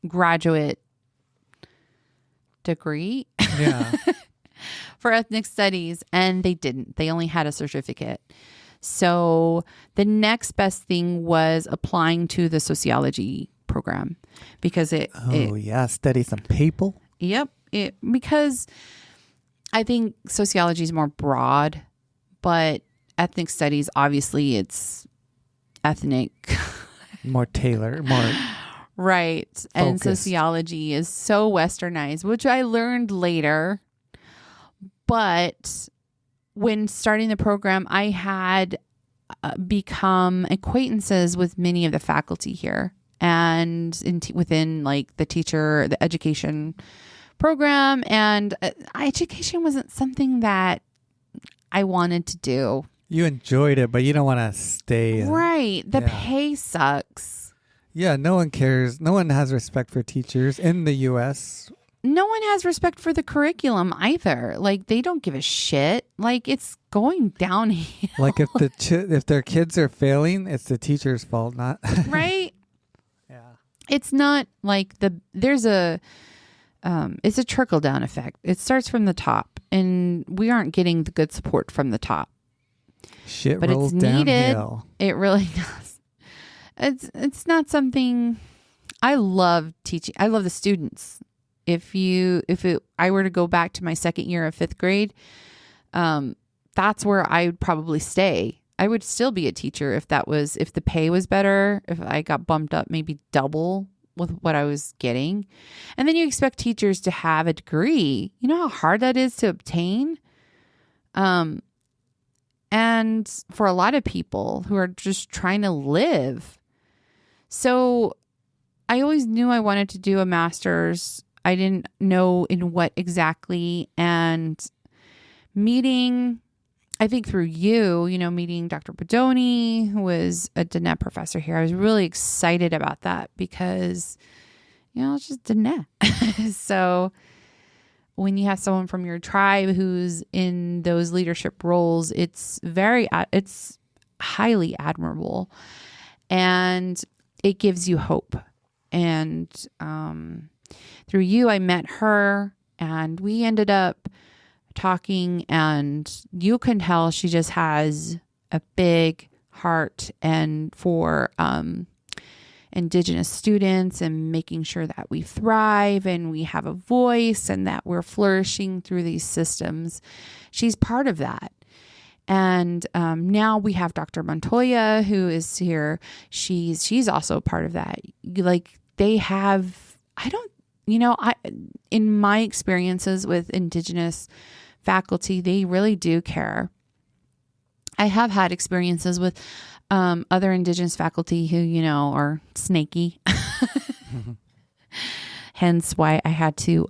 graduate degree Yeah. for ethnic studies, and they didn't. They only had a certificate. So the next best thing was applying to the sociology program because study some people. Because I think sociology is more broad, but ethnic studies, obviously it's ethnic. More tailored, more right. And focused. sociology is so westernized, which I learned later. But when starting the program, I had become acquaintances with many of the faculty here and within like the education program. And education wasn't something that I wanted to do. You enjoyed it, but you don't want to stay. Right. The Yeah. pay sucks. Yeah, no one cares. No one has respect for teachers in the U.S. No one has respect for the curriculum either. Like they don't give a shit. Like it's going downhill. Like if their kids are failing, it's the teacher's fault, not Right? Yeah. It's not like it's a trickle down effect. It starts from the top and we aren't getting the good support from the top. Shit But rolls it's needed. downhill. It really does. It's not something I love teaching. I love the students. I were to go back to my second year of 5th grade, that's where I would probably stay. I would still be a teacher if the pay was better, if I got bumped up maybe double with what I was getting. And then you expect teachers to have a degree. You know how hard that is to obtain? And for a lot of people who are just trying to live. So I always knew I wanted to do a master's. I didn't know in what exactly. And meeting, I think through meeting Dr. Bodoni, who was a Diné professor here, I was really excited about that because, it's just Diné. So when you have someone from your tribe who's in those leadership roles, it's highly admirable and it gives you hope. And through you, I met her and we ended up talking, and you can tell she just has a big heart and for Indigenous students and making sure that we thrive and we have a voice and that we're flourishing through these systems. She's part of that. And now we have Dr. Montoya, who is here. She's also part of that. Like they have, in my experiences with Indigenous faculty, they really do care. I have had experiences with other Indigenous faculty who, are snaky. Hence why I had to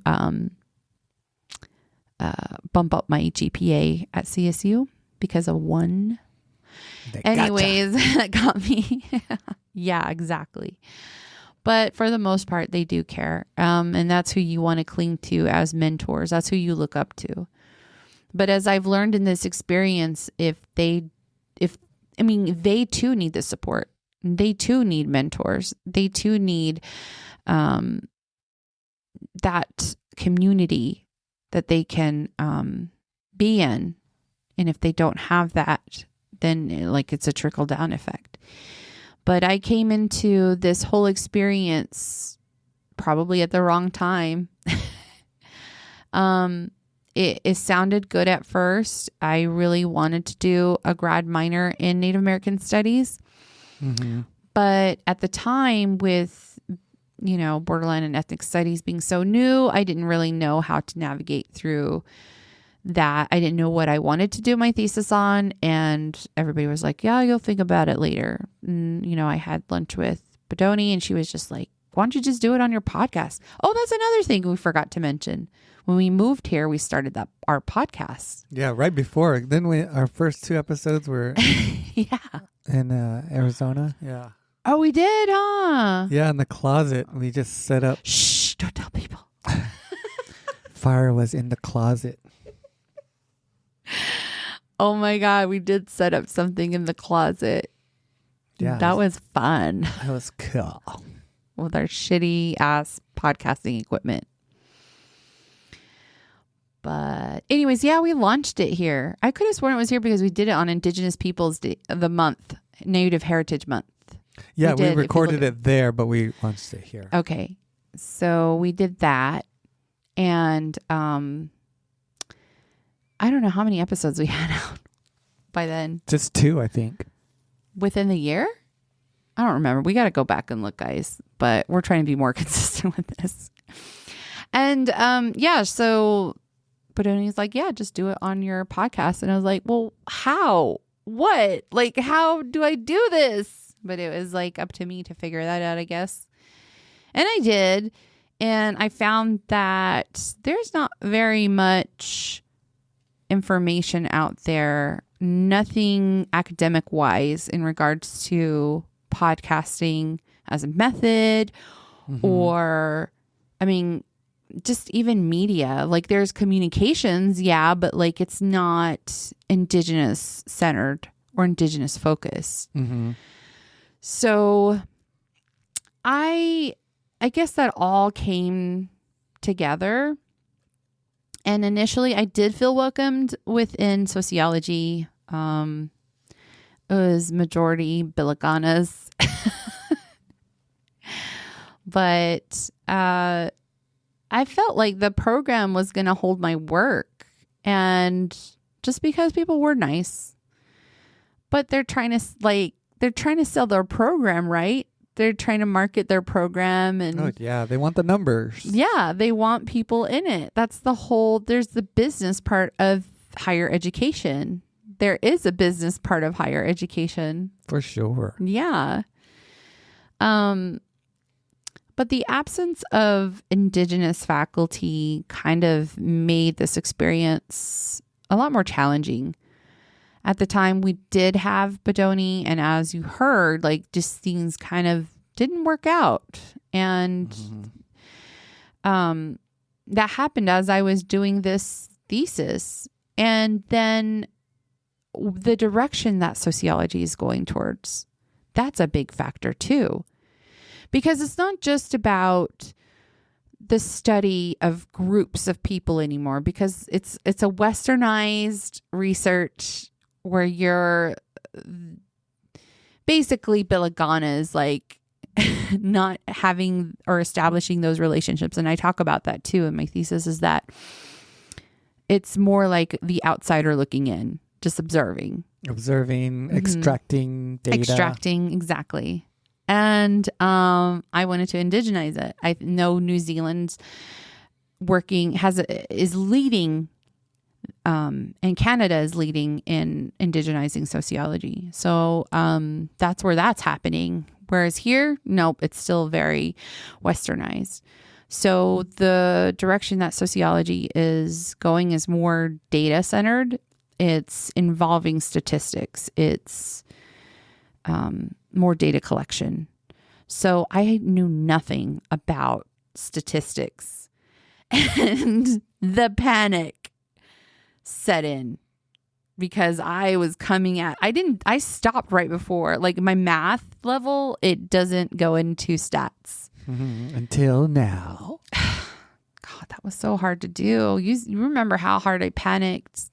bump up my GPA at CSU because of one. Anyways, that got me. Yeah, exactly. But for the most part, they do care. And that's who you want to cling to as mentors. That's who you look up to. But as I've learned in this experience, they too need the support. They too need mentors. They too need that community that they can be in. And if they don't have that, then it's a trickle down effect. But I came into this whole experience probably at the wrong time. It sounded good at first. I really wanted to do a grad minor in Native American Studies. Mm-hmm. But at the time with, borderline and ethnic studies being so new, I didn't really know how to navigate through that. I didn't know what I wanted to do my thesis on. And everybody was like, yeah, you'll think about it later. And, I had lunch with Bodoni and she was just like, why don't you just do it on your podcast? Oh, that's another thing we forgot to mention. When we moved here, we started our podcast. Yeah, right before. Then our first 2 episodes were in Arizona. Yeah. Oh, we did, huh? Yeah, in the closet. We just set up. Shh, don't tell people. Fire was in the closet. Oh my God, we did set up something in the closet. Yeah. That was fun. That was cool. With our shitty ass podcasting equipment. But anyways, yeah, we launched it here. I could have sworn it was here because we did it on Indigenous Peoples Day, the month, Native Heritage Month. Yeah, we recorded it there, but we launched it here. Okay. So we did that. And I don't know how many episodes we had out by then. Just 2, I think. Within the year? I don't remember. We got to go back and look, guys. But we're trying to be more consistent with this. And so Bodoni's like, yeah, just do it on your podcast. And I was like, well, how? What? How do I do this? But it was up to me to figure that out, I guess. And I did. And I found that there's not very much information out there, nothing academic wise in regards to podcasting as a method or, just even media. There's communications, yeah, but it's not Indigenous centered or Indigenous focused. Mm-hmm. So I guess that all came together. And initially I did feel welcomed within sociology. It was majority Bilaganas. But I felt like the program was going to hold my work. And just because people were nice. But they're trying to sell their program, right? They're trying to market their program and they want the numbers. Yeah, they want people in it. That's there's the business part of higher education. There is a business part of higher education. For sure. Yeah. But the absence of Indigenous faculty kind of made this experience a lot more challenging. At the time, we did have Bodoni, and as you heard, just things kind of didn't work out. And that happened as I was doing this thesis. And then the direction that sociology is going towards, that's a big factor too. Because it's not just about the study of groups of people anymore, because it's a westernized research where you're basically Bilaganas, not having or establishing those relationships. And I talk about that too in my thesis, is that it's more like the outsider looking in, just observing, extracting data. Extracting, exactly. And I wanted to indigenize it. I know New Zealand's is leading and Canada is leading in indigenizing sociology. So that's where that's happening. Whereas here, nope, it's still very westernized. So the direction that sociology is going is more data centered. It's involving statistics. It's more data collection. So I knew nothing about statistics, and the panic set in because I was I stopped right before, like, my math level, it doesn't go into stats. Until now. God, that was so hard to do. You remember how hard I panicked?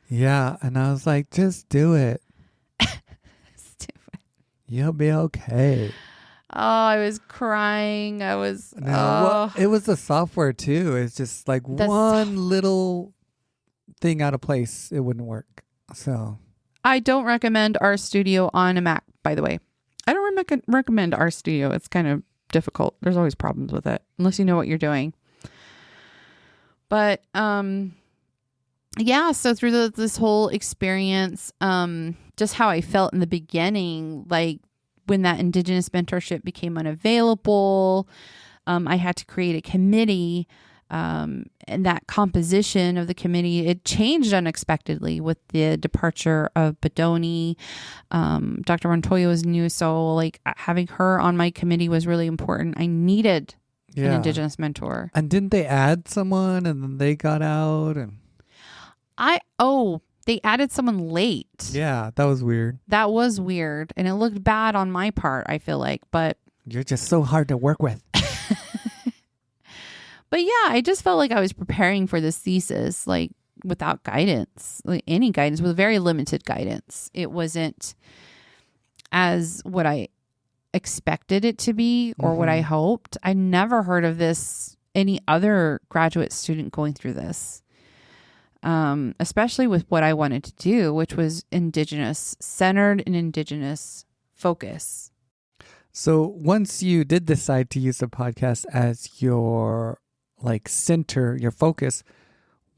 Yeah, and I was like, just do it. Stupid. You'll be okay. Oh, I was crying. I was, It was the software too. It's just like one little thing out of place, it wouldn't work. So I don't recommend RStudio on a Mac, by the way. I don't recommend RStudio. It's kind of difficult. There's always problems with it unless you know what you're doing. But yeah, so through this whole experience, just how I felt in the beginning, like when that Indigenous mentorship became unavailable, I had to create a committee, and that composition of the committee, it changed unexpectedly with the departure of Bedoni. Dr. Montoya was new, so like having her on my committee was really important. I needed an Indigenous mentor. And didn't they add someone and then they got out? And they added someone late. yeah, that was weird. That was weird. And it looked bad on my part, I feel like. But you're just so hard to work with. But yeah, I just felt like I was preparing for this thesis, like without guidance, like any guidance, with very limited guidance. It wasn't as what I expected it to be or what I hoped. I never heard of any other graduate student going through this. Especially with what I wanted to do, which was Indigenous centered and Indigenous focus. So once you did decide to use the podcast as your center, your focus,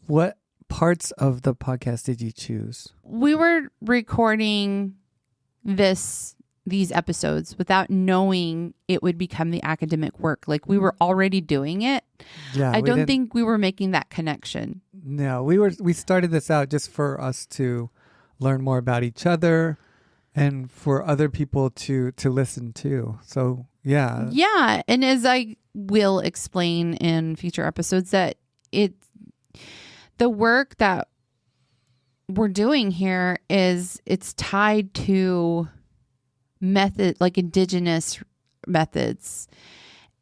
what parts of the podcast did you choose? We were recording these episodes without knowing it would become the academic work. Like, we were already doing it. Yeah, I don't think we were making that connection. No, we started this out just for us to learn more about each other and for other people to listen to. So, yeah. Yeah, and as I will explain in future episodes, that the work that we're doing here it's tied to Indigenous methods.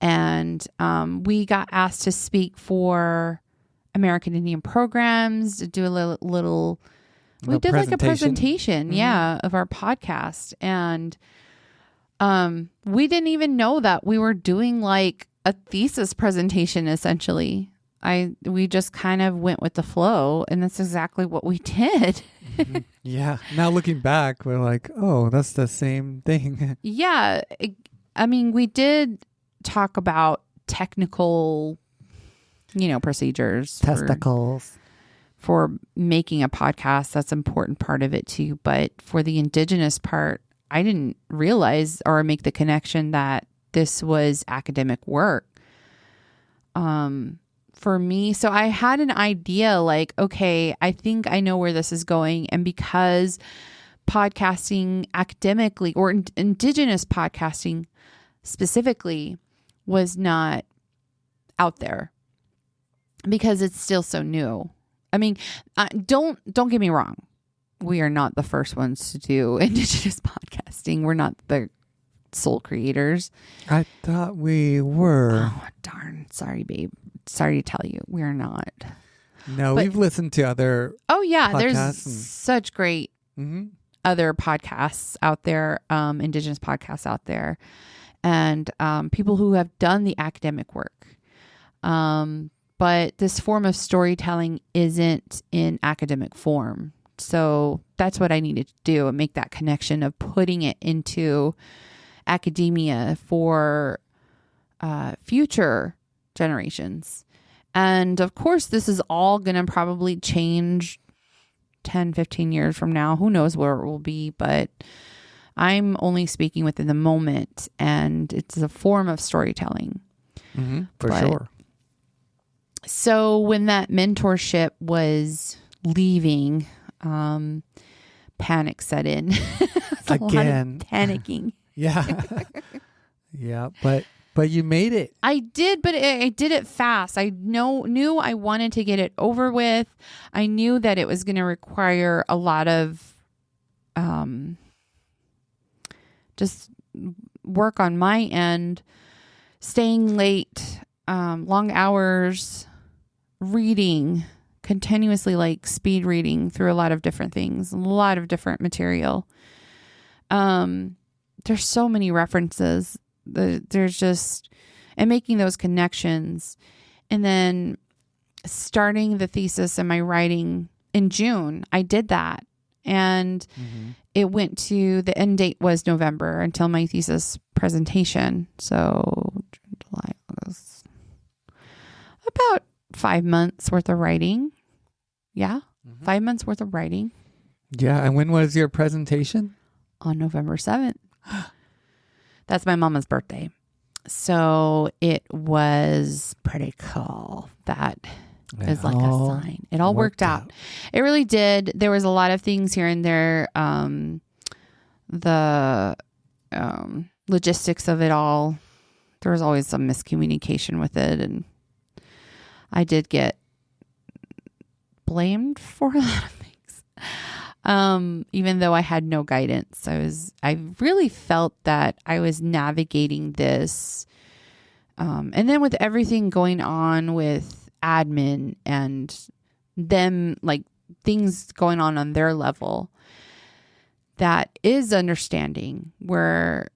And we got asked to speak for American Indian programs, to do a little we did like a presentation, of our podcast. And we didn't even know that we were doing like a thesis presentation, essentially. We just kind of went with the flow, and that's exactly what we did. Yeah. Now looking back, we're like, oh, that's the same thing. Yeah. I mean, we did talk about technical, procedures. Testicles. For making a podcast. That's an important part of it too. But for the Indigenous part, I didn't realize or make the connection that this was academic work. For me, so I had an idea like, okay, I think I know where this is going. And because podcasting academically, or Indigenous podcasting specifically, was not out there because it's still so new. I mean, don't get me wrong. We are not the first ones to do Indigenous podcasting. We're not the sole creators. I thought we were. Oh, darn. Sorry, babe. Sorry to tell you, we are not. No, we've listened to other there's such great other podcasts out there, Indigenous podcasts out there, and people who have done the academic work. But this form of storytelling isn't in academic form. So that's what I needed to do, and make that connection of putting it into academia for future generations. And of course, this is all going to probably change 10, 15 years from now. Who knows where it will be, but I'm only speaking within the moment, and it's a form of storytelling. For sure. So when that mentorship was leaving, panic set in. It's a lot of panicking. Yeah. Yeah, but you made it. I did, but I did it fast. I knew I wanted to get it over with. I knew that it was going to require a lot of just work on my end, staying late, long hours, reading continuously, like speed reading through a lot of different things, a lot of different material. There's so many references. There's just, and making those connections, and then starting the thesis and my writing in June. I did that, and it went to, the end date was November until my thesis presentation. So July, August, about 5 months worth of writing. Yeah. 5 months worth of writing. Yeah. And when was your presentation? On November 7th. That's my mama's birthday. So it was pretty cool. That is like a sign. It all worked out. It really did. There was a lot of things here and there. The logistics of it all. There was always some miscommunication with it. And I did get blamed for a lot of things. Even though I had no guidance, I really felt that I was navigating this. And then with everything going on with admin and them, like things going on their level, that is understanding where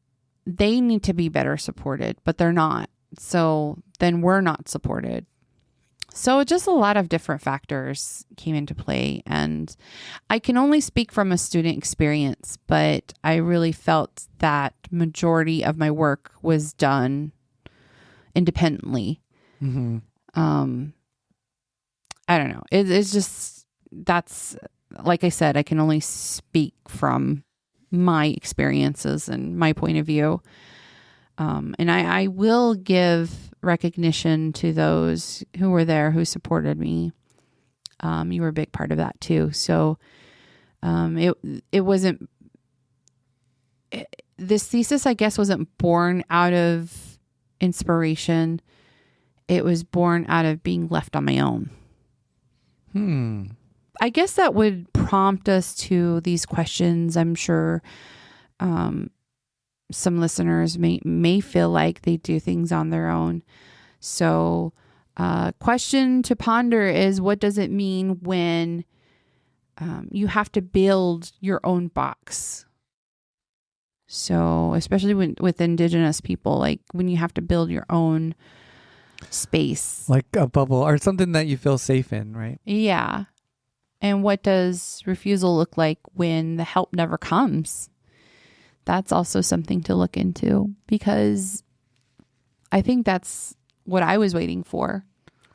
they need to be better supported, but they're not. So then we're not supported. So just a lot of different factors came into play, and I can only speak from a student experience, but I really felt that majority of my work was done independently. I don't know. It's just, that's, like I said, I can only speak from my experiences and my point of view. And I will give recognition to those who were there, who supported me. You were a big part of that too. So it wasn't, this thesis, I guess, wasn't born out of inspiration. It was born out of being left on my own. I guess that would prompt us to these questions. I'm sure some listeners may feel like they do things on their own. So question to ponder is, what does it mean when you have to build your own box? So especially with Indigenous people, like when you have to build your own space. Like a bubble or something that you feel safe in, right? Yeah. And what does refusal look like when the help never comes? That's also something to look into, because I think that's what I was waiting for.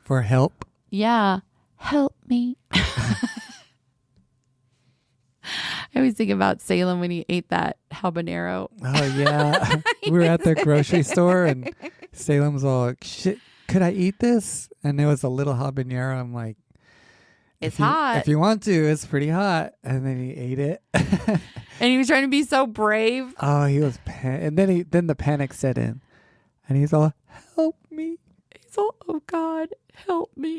For help? Yeah. Help me. I always think about Salem when he ate that habanero. Oh, yeah. We were at the grocery store and Salem's all like, shit, could I eat this? And it was a little habanero. I'm like, it's hot. If you want to, it's pretty hot. And then he ate it. And he was trying to be so brave. Oh, he was and then the panic set in. And he's all, help me. He's all, oh God, help me.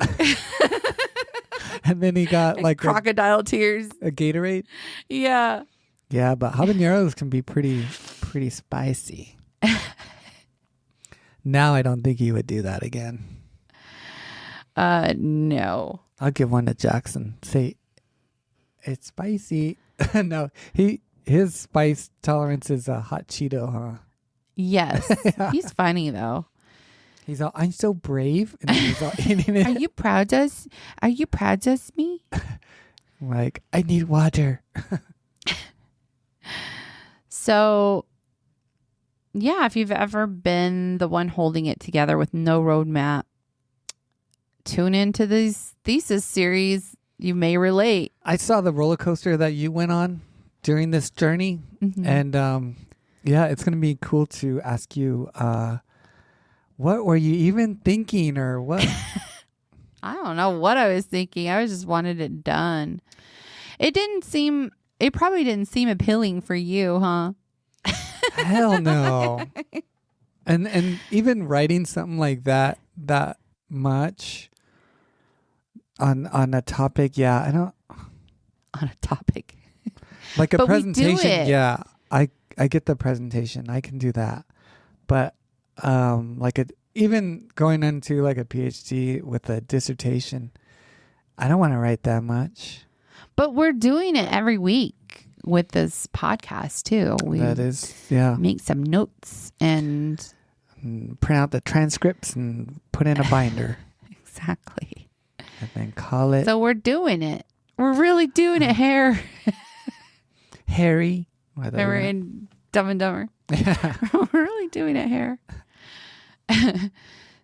And then he got like crocodile tears. A Gatorade. Yeah. Yeah, but habaneros can be pretty spicy. Now I don't think he would do that again. No. I'll give one to Jackson. Say, it's spicy. No, his spice tolerance is a hot Cheeto, huh? Yes. Yeah. He's funny though. He's all, I'm so brave. And he's all eating it. Are you proud of me? Like, I need water. So, yeah, if you've ever been the one holding it together with no roadmap, tune into these thesis series, you may relate. I saw the roller coaster that you went on during this journey. Mhm. And yeah, it's going to be cool to ask you, what were you even thinking or what? I don't know what I was thinking. I just wanted it done. It probably didn't seem appealing for you, huh? Hell no. And even writing something like that much on a topic, yeah, I don't On a topic. like a But we do presentation. it. Yeah, I get the presentation. I can do that. But even going into like a PhD with a dissertation, I don't want to write that much. But we're doing it every week with this podcast too. We That is, yeah. make some notes and Print out the transcripts and put in a binder exactly. and then call it So we're doing it. We're really doing it, Hair. Harry. Remember in Dumb and Dumber? Yeah. We're really doing it, Hair.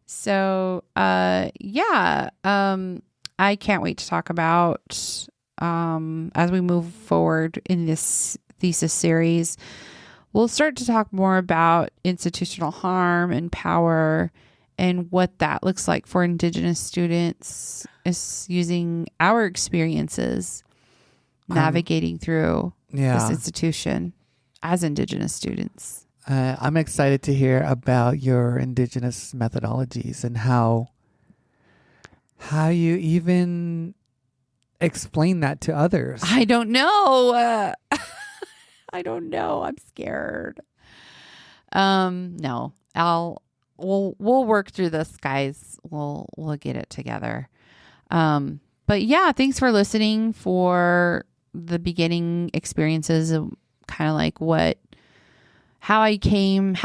So, yeah. I can't wait to talk about as we move forward in this thesis series. We'll start to talk more about institutional harm and power and what that looks like for Indigenous students is using our experiences navigating through this institution as Indigenous students. I'm excited to hear about your Indigenous methodologies and how you even explain that to others. I don't know. I don't know. I'm scared. No, we'll work through this, guys. We'll get it together. But yeah, thanks for listening for the beginning experiences of kind of like how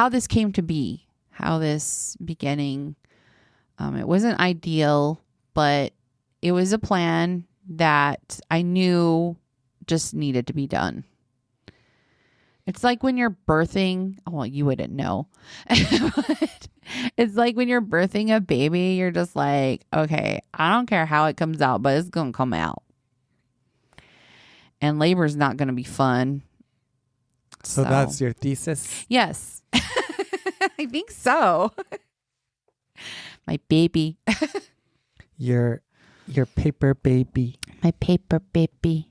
this came to be, how this beginning, it wasn't ideal, but it was a plan that I knew just needed to be done. It's like when you're birthing, well, you wouldn't know. But it's like when you're birthing a baby, you're just like, okay, I don't care how it comes out, but it's going to come out. And labor is not going to be fun. So that's your thesis? Yes. I think so. My baby. Your paper baby. My paper baby.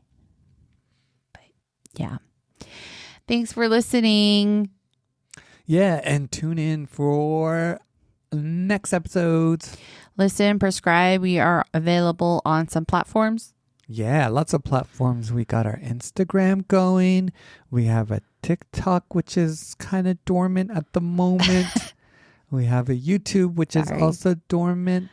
But yeah. Thanks for listening. Yeah, and tune in for next episodes. Listen, prescribe. We are available on some platforms. Yeah, lots of platforms. We got our Instagram going. We have a TikTok, which is kind of dormant at the moment. We have a YouTube, which is also dormant.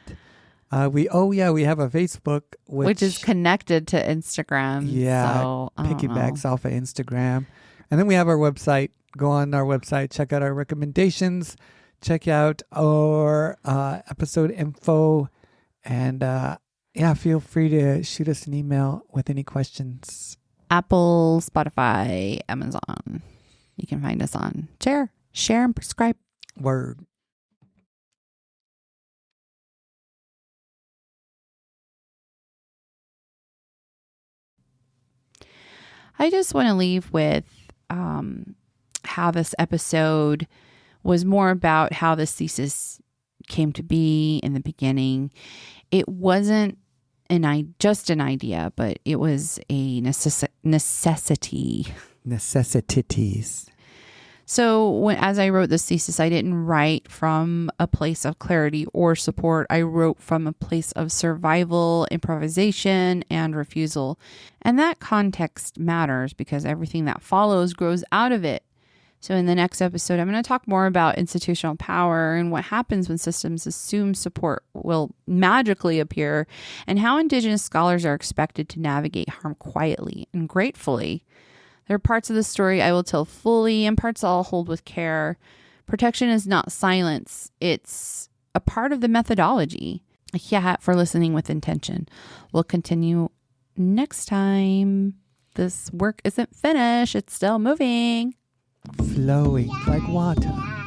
We have a Facebook, which is connected to Instagram. Yeah, so, piggybacks off of Instagram. And then we have our website. Go on our website, check out our recommendations, check out our episode info, and feel free to shoot us an email with any questions. Apple, Spotify, Amazon. You can find us on share and prescribe. Word. I just want to leave with how this episode was more about how this thesis came to be in the beginning. It wasn't just an idea, but it was a necessity. Necessities. So as I wrote this thesis, I didn't write from a place of clarity or support. I wrote from a place of survival, improvisation, and refusal. And that context matters because everything that follows grows out of it. So in the next episode, I'm going to talk more about institutional power and what happens when systems assume support will magically appear and how Indigenous scholars are expected to navigate harm quietly and gratefully. There are parts of the story I will tell fully and parts I'll hold with care. Protection is not silence. It's a part of the methodology. Yeah, for listening with intention. We'll continue next time. This work isn't finished. It's still moving. Flowing like water.